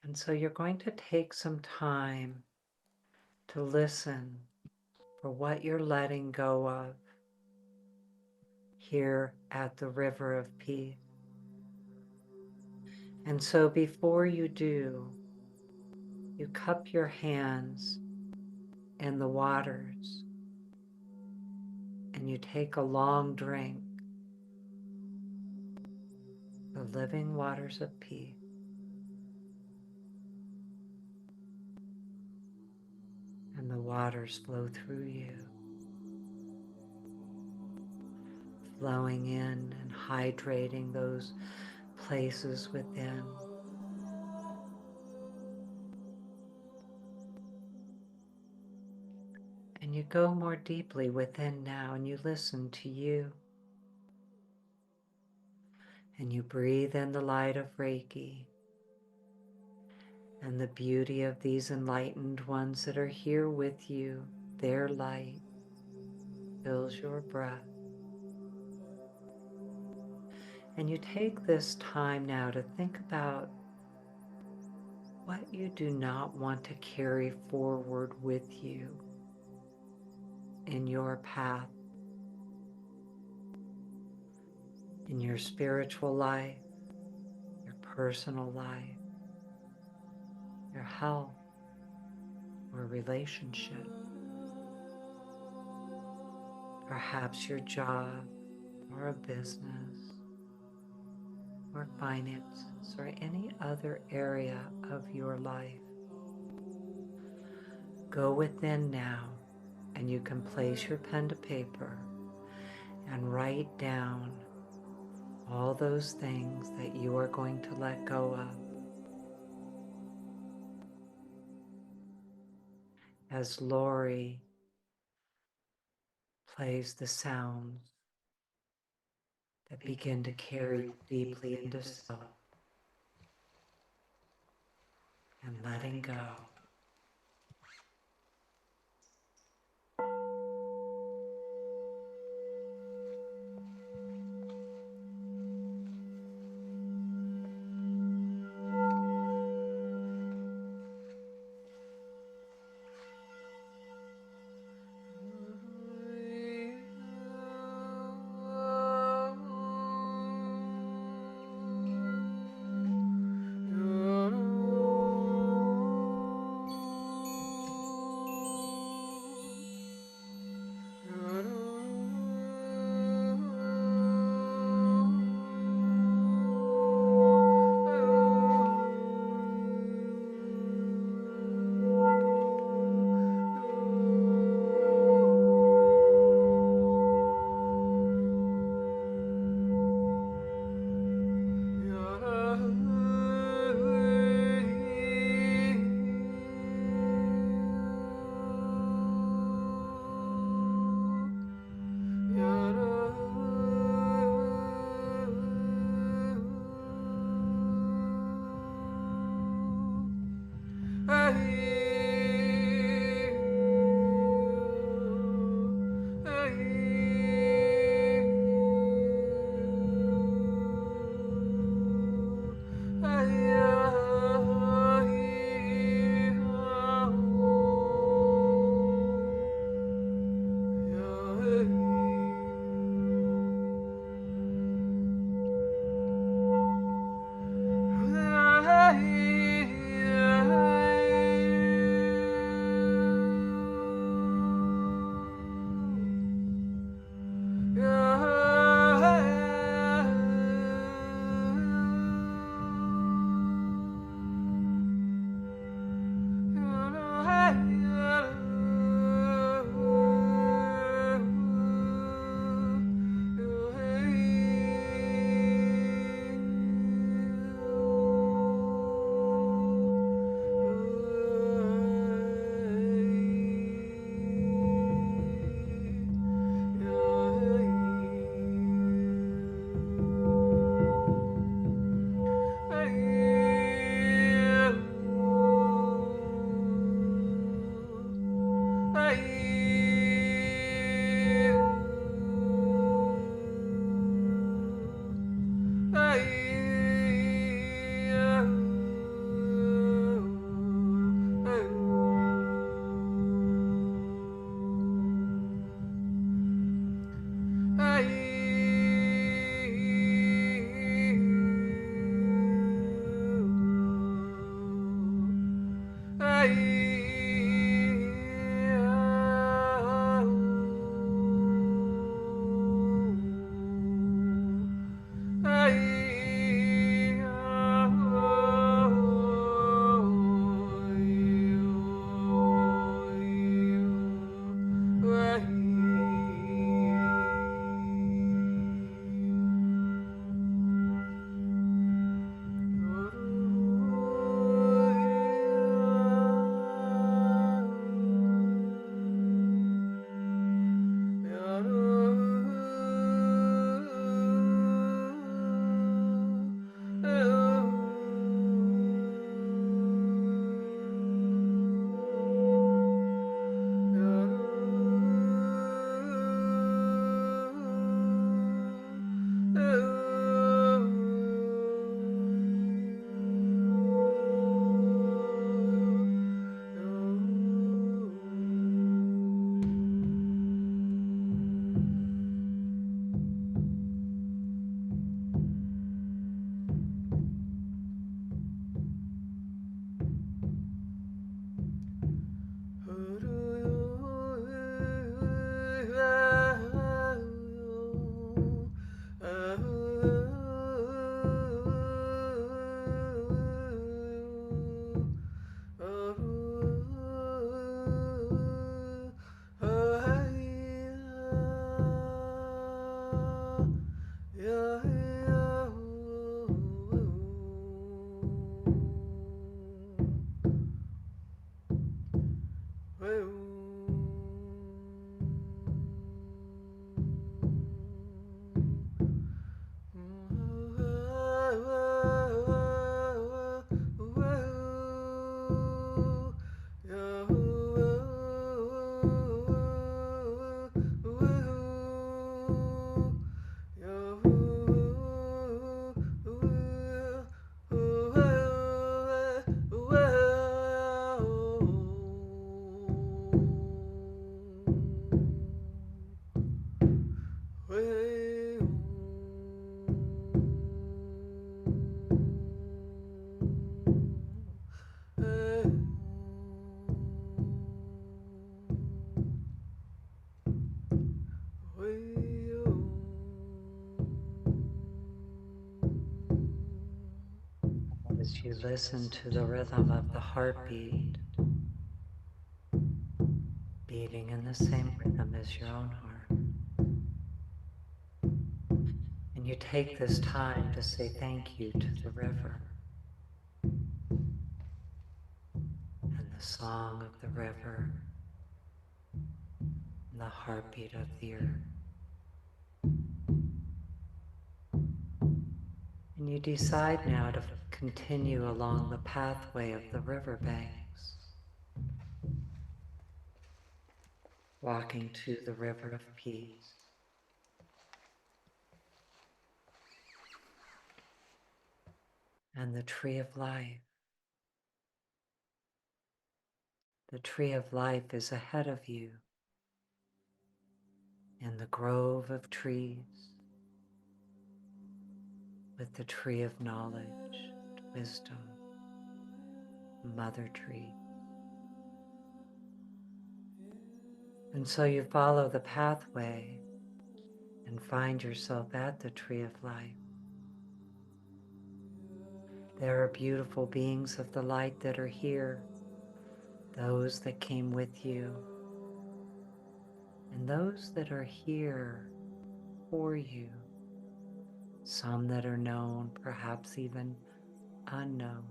And so you're going to take some time to listen for what you're letting go of here at the River of Peace. And so before you do, you cup your hands in the waters and you take a long drink, the living waters of peace. And the waters flow through you, flowing in and hydrating those places within. And you go more deeply within now, and you listen to you. And you breathe in the light of Reiki and the beauty of these enlightened ones that are here with you. Their light fills your breath. And you take this time now to think about what you do not want to carry forward with you in your path, in your spiritual life, your personal life, your health, or relationship, perhaps your job or a business or finances or any other area of your life. Go within now, and you can place your pen to paper and write down all those things that you are going to let go of. As Lori plays the sounds that begin to carry deeply into self and letting go. as you listen to the rhythm of the heartbeat beating in the same rhythm as your own heart. And you take this time to say thank you to the river and the song of the river and the heartbeat of the earth. And you decide now to continue along the pathway of the riverbanks, walking to the river of peace. And the tree of life. The tree of life is ahead of you in the grove of trees with the tree of knowledge, wisdom, mother tree. And so you follow the pathway and find yourself at the tree of life. There are beautiful beings of the light that are here, those that came with you, and those that are here for you, some that are known, perhaps even unknown.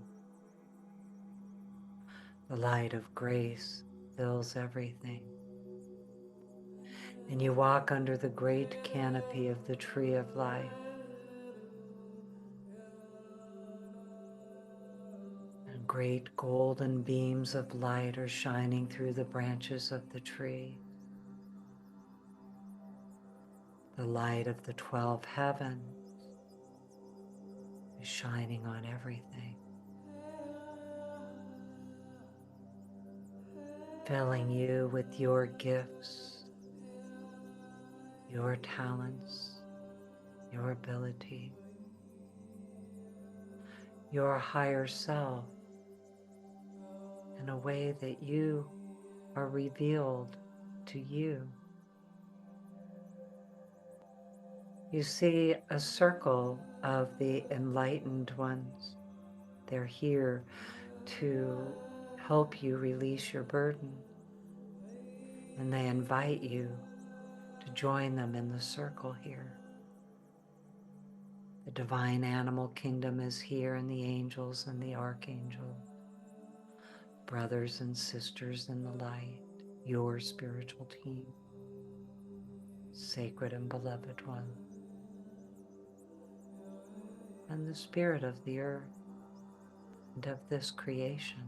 The light of grace fills everything. And you walk under the great canopy of the tree of life. And great golden beams of light are shining through the branches of the tree. The light of the 12 heavens is shining on everything, filling you with your gifts, your talents, your ability, your higher self, in a way that you are revealed to you. You see a circle of the enlightened ones. They're here to help you release your burden, and they invite you to join them in the circle here. The divine animal kingdom is here, and the angels and the archangels, brothers and sisters in the light, your spiritual team, sacred and beloved one, and the spirit of the earth and of this creation.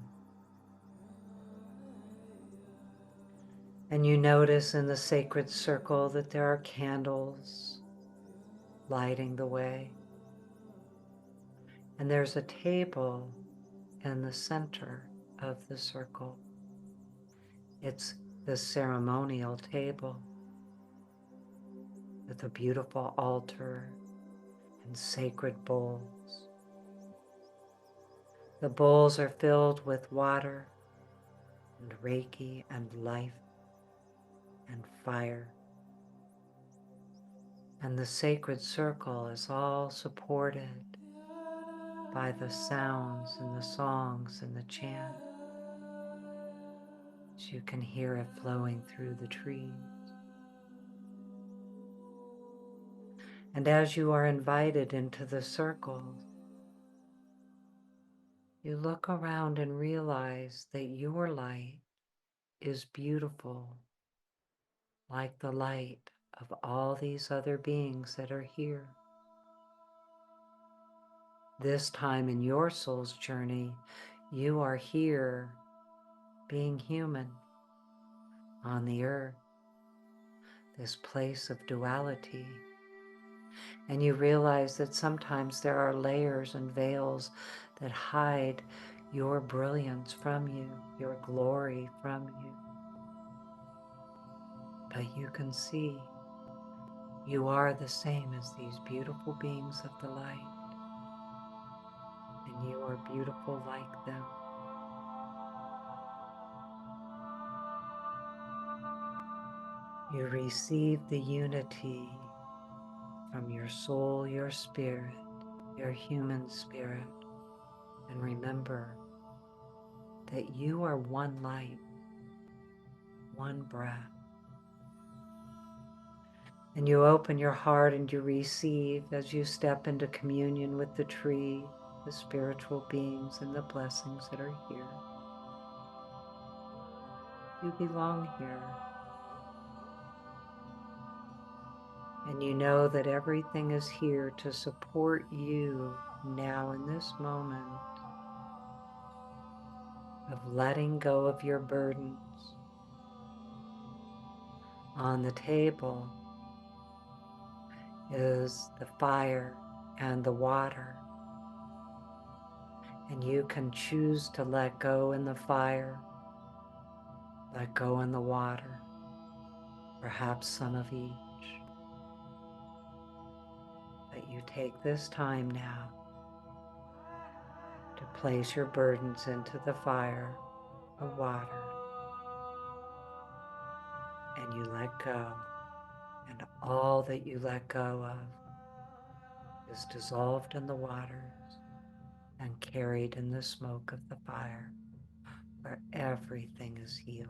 And you notice in the sacred circle that there are candles lighting the way. And there's a table in the center of the circle. It's the ceremonial table with a beautiful altar and sacred bowls. The bowls are filled with water and Reiki and life and fire. And the sacred circle is all supported by the sounds and the songs and the chant. So you can hear it flowing through the trees. And as you are invited into the circle, you look around and realize that your light is beautiful, like the light of all these other beings that are here. This time in your soul's journey, you are here being human on the earth, this place of duality. And you realize that sometimes there are layers and veils that hide your brilliance from you, your glory from you. But you can see you are the same as these beautiful beings of the light, and you are beautiful like them. You receive the unity from your soul, your spirit, your human spirit, And remember that you are one light, one breath. And you open your heart and you receive as you step into communion with the tree, the spiritual beings, and the blessings that are here. You belong here. And you know that everything is here to support you now in this moment of letting go of your burdens. On the table is the fire and the water. And you can choose to let go in the fire, let go in the water, perhaps some of each. But you take this time now to place your burdens into the fire, the water, and you let go. And all that you let go of is dissolved in the waters and carried in the smoke of the fire, where everything is healed.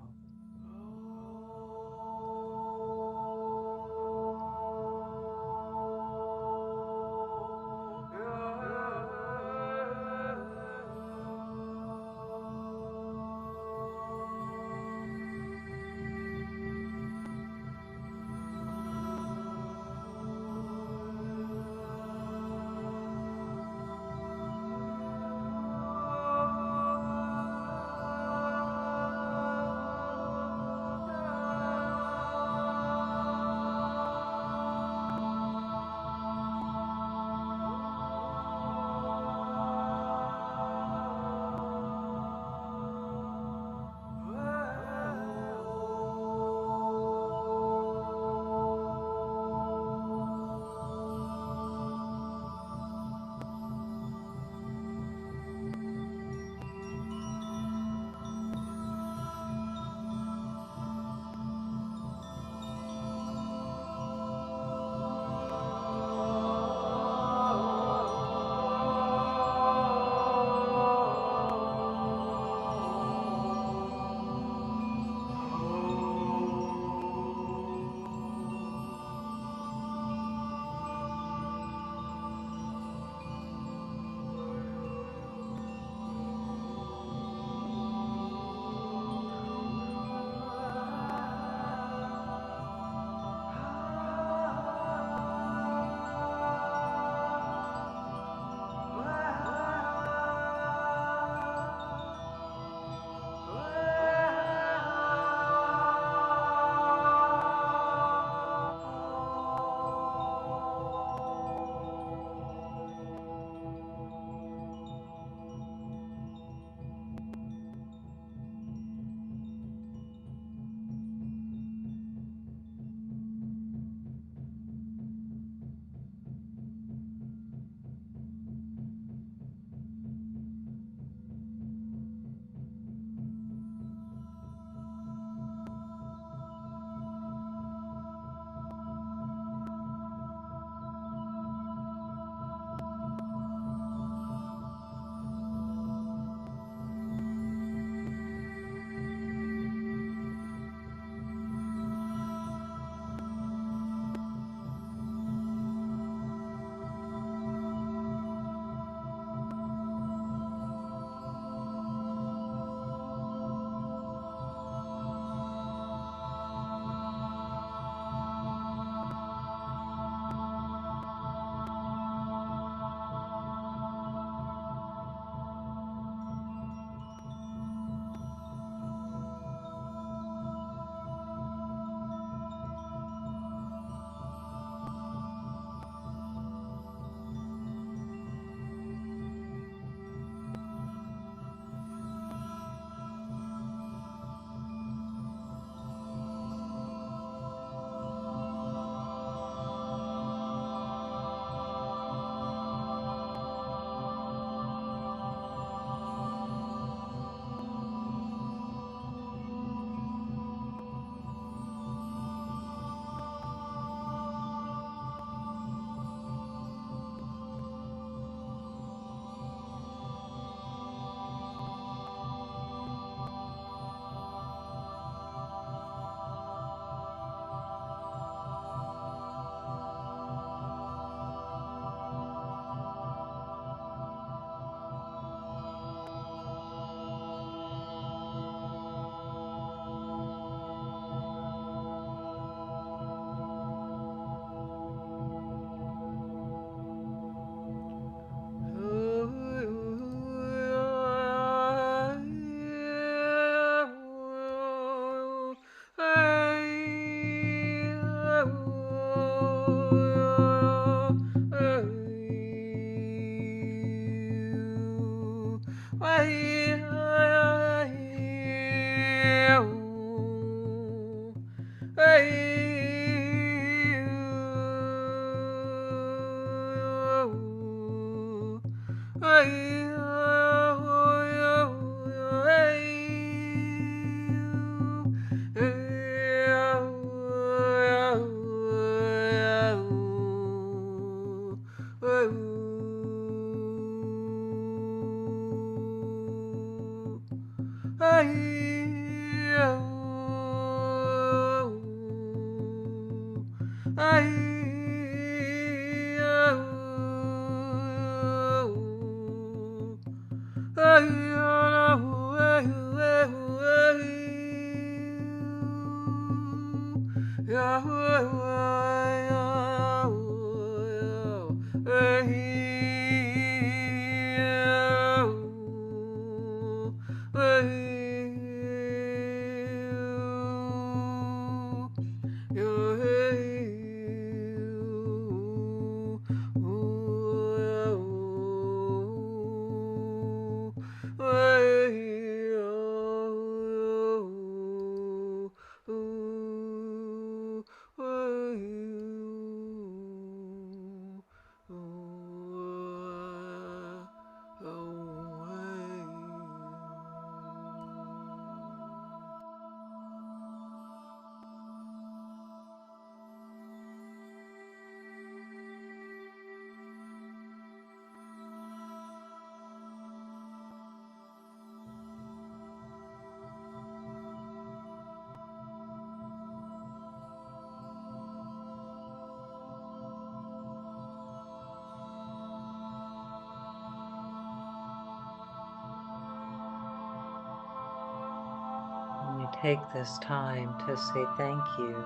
And you take this time to say thank you.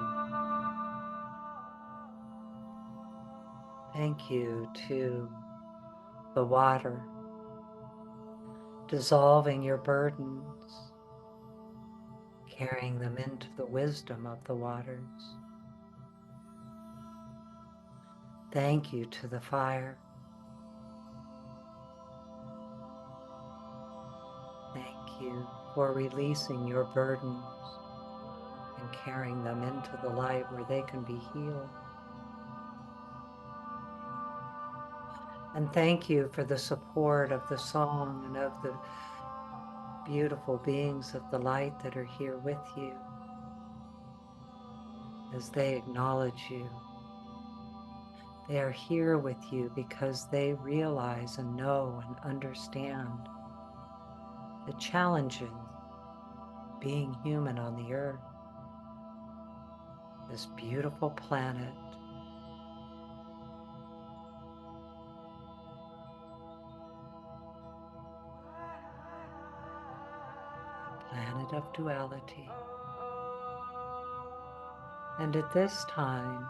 Thank you to the water, dissolving your burdens, carrying them into the wisdom of the waters. Thank you to the fire. Thank you for releasing your burdens and carrying them into the light where they can be healed. And thank you for the support of the song and of the beautiful beings of the light that are here with you as they acknowledge you. They are here with you because they realize and know and understand the challenges being human on the earth, this beautiful planet. The planet of duality. And at this time,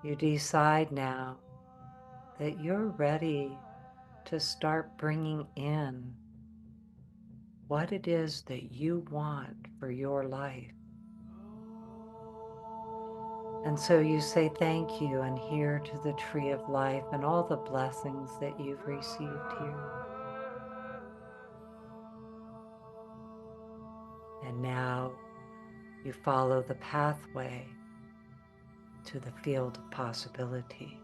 you decide now that you're ready to start bringing in what it is that you want for your life. And so you say thank you and here to the tree of life and all the blessings that you've received here. And now you follow the pathway to the field of possibilities.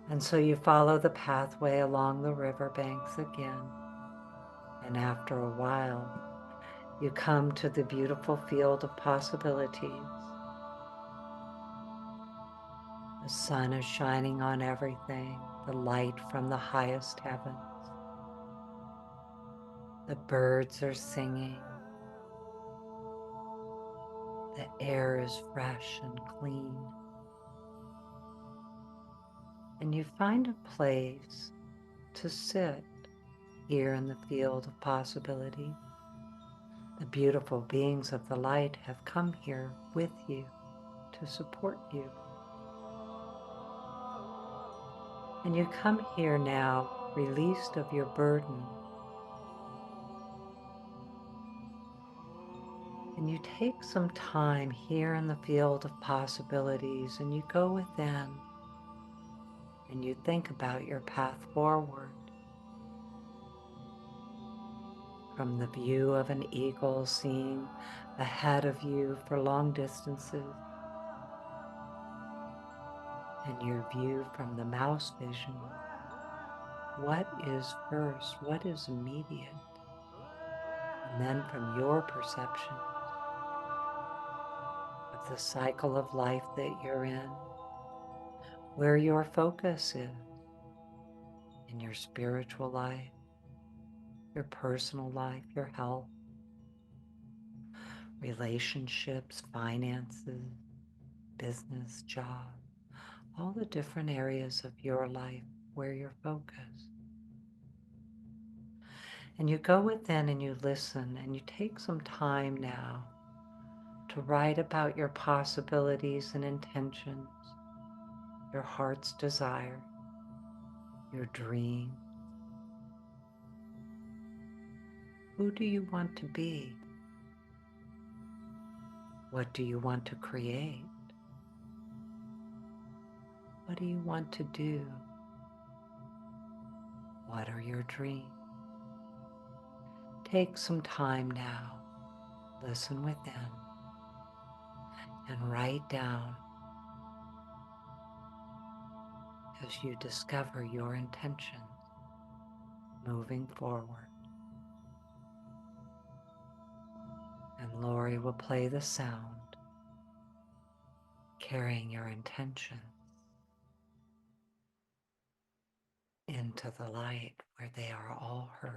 And so you follow the pathway along the riverbanks again. And after a while, you come to the beautiful field of possibilities. The sun is shining on everything, the light from the highest heavens. The birds are singing. The air is fresh and clean. And you find a place to sit here in the field of possibility. The beautiful beings of the light have come here with you to support you. And you come here now, released of your burden. And you take some time here in the field of possibilities and you go within and you think about your path forward from the view of an eagle seeing ahead of you for long distances, and your view from the mouse vision. What is first? What is immediate? And then from your perception of the cycle of life that you're in, where your focus is in your spiritual life, your personal life, your health, relationships, finances, business, job, all the different areas of your life where you're focused. And you go within and you listen and you take some time now to write about your possibilities and intentions, your heart's desire, your dream. Who do you want to be? What do you want to create? What do you want to do? What are your dreams? Take some time now, listen within, and write down as you discover your intentions moving forward. And Lori will play the sound, carrying your intention into the light where they are all heard.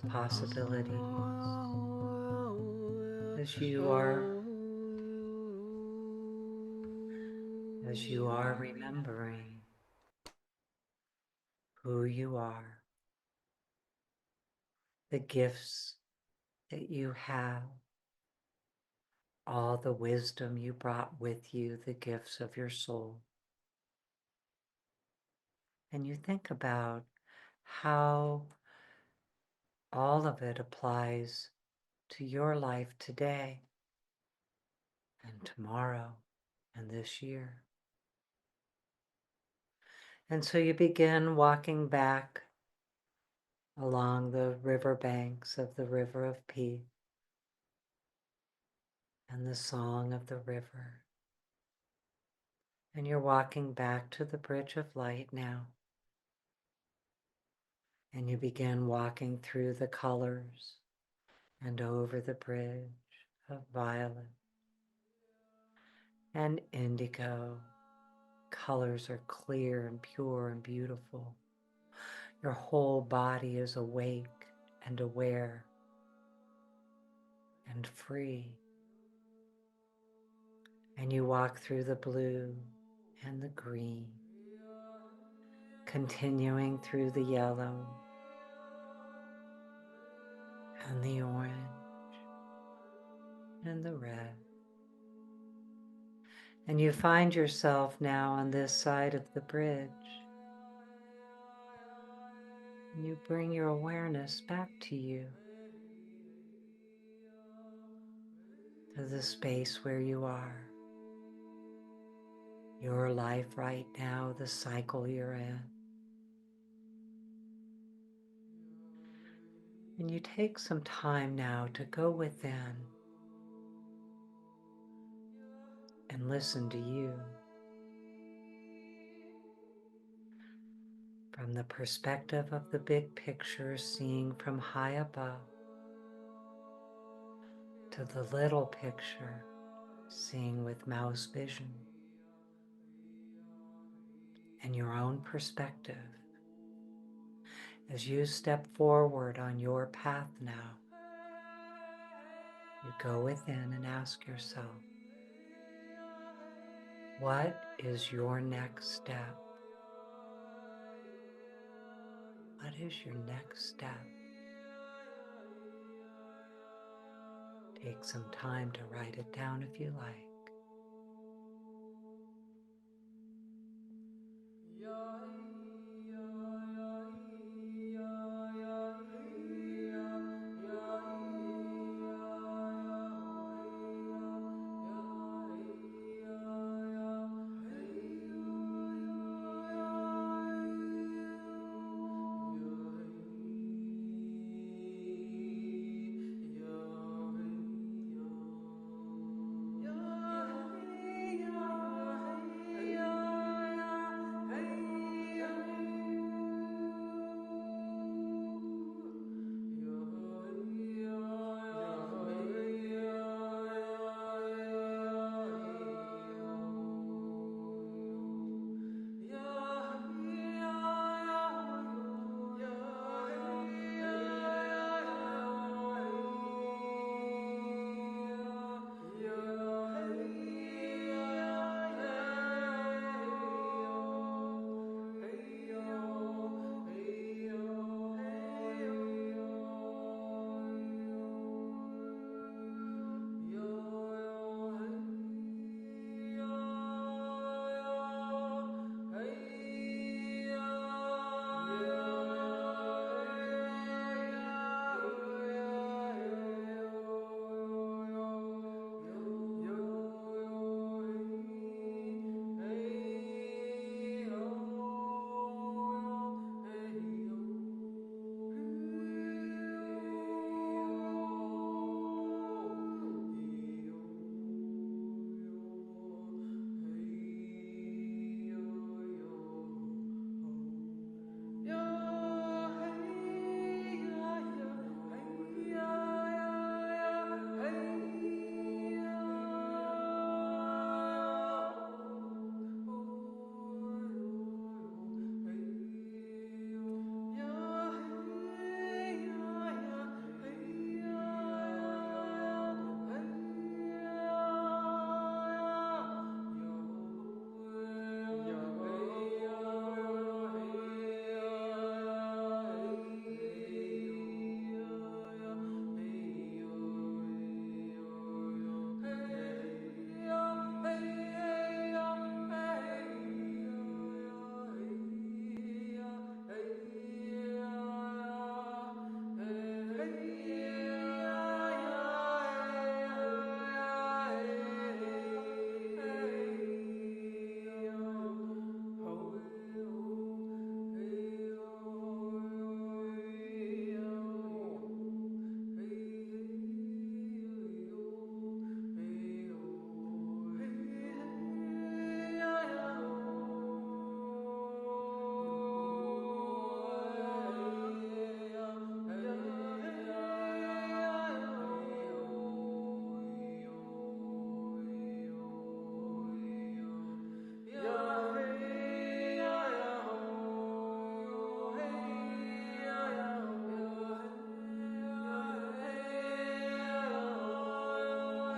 of possibilities as you are remembering who you are, the gifts that you have, all the wisdom you brought with you, the gifts of your soul. And you think about how all of it applies to your life today and tomorrow and this year. And so you begin walking back along the riverbanks of the River of Peace and the song of the river. And you're walking back to the Bridge of Light now. And you begin walking through the colors and over the bridge of violet and indigo. Colors are clear and pure and beautiful. Your whole body is awake and aware and free. And you walk through the blue and the green, continuing through the yellow and the orange and the red. And you find yourself now on this side of the bridge. And you bring your awareness back to you, to the space where you are, your life right now, the cycle you're in. And you take some time now to go within and listen to you from the perspective of the big picture, seeing from high above, to the little picture, seeing with mouse vision and your own perspective. As you step forward on your path now, you go within and ask yourself, what is your next step? What is your next step? Take some time to write it down if you like.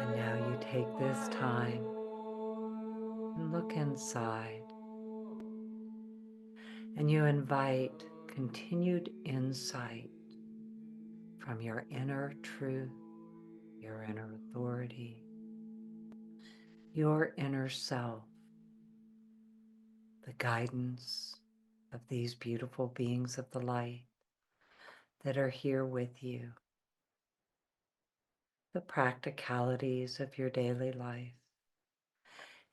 And now you take this time and look inside, and you invite continued insight from your inner truth, your inner authority, your inner self, the guidance of these beautiful beings of the light that are here with you, the practicalities of your daily life.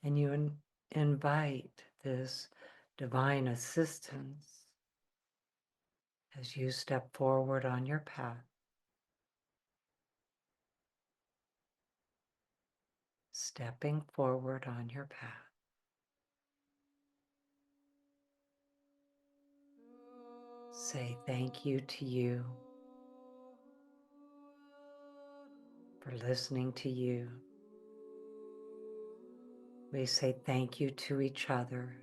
And you invite this divine assistance as you step forward on your path, stepping forward on your path. Say thank you to you for listening to you. We say thank you to each other.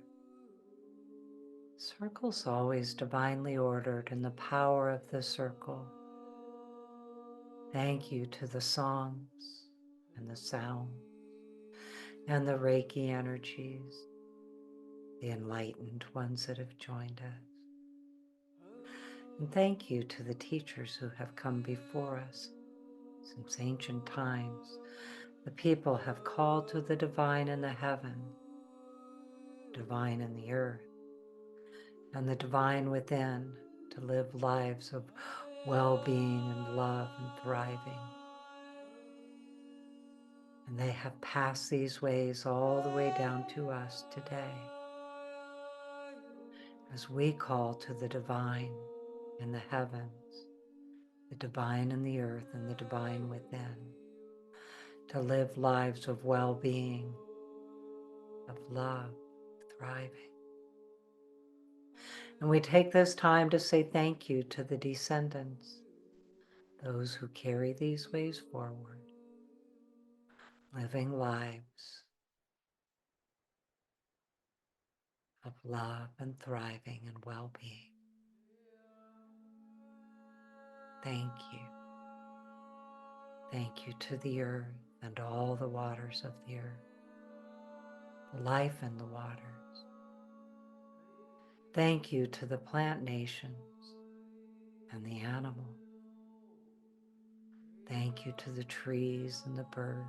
Circle's always divinely ordered in the power of the circle. Thank you to the songs and the sound and the Reiki energies, the enlightened ones that have joined us. And thank you to the teachers who have come before us since ancient times. The people have called to the divine in the heaven, divine in the earth, and the divine within to live lives of well-being and love and thriving. And they have passed these ways all the way down to us today as we call to the divine in the heavens, the divine in the earth, and the divine within to live lives of well-being, of love, thriving. And we take this time to say thank you to the descendants, those who carry these ways forward, living lives of love and thriving and well-being. Thank you. Thank you to the earth and all the waters of the earth, the life in the waters. Thank you to the plant nations and the animals. Thank you to the trees and the birds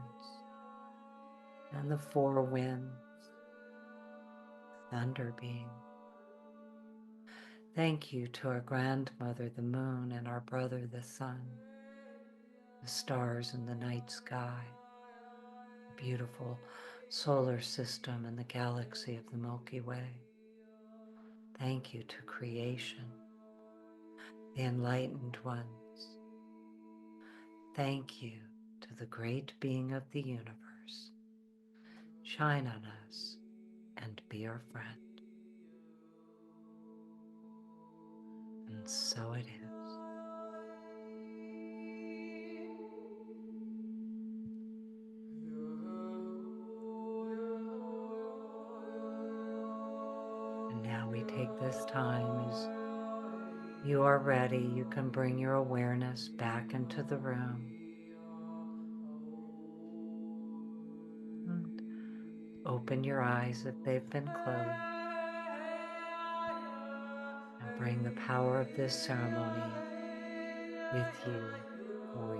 and the four winds, thunder being. Thank you to our grandmother, the moon, and our brother, the sun, the stars in the night sky, the beautiful solar system and the galaxy of the Milky Way. Thank you to creation, the enlightened ones. Thank you to the great being of the universe. Shine on us and be our friend. And so it is. And now we take this time as you are ready. You can bring your awareness back into the room. And open your eyes if they've been closed. And bring the power of this ceremony with you, for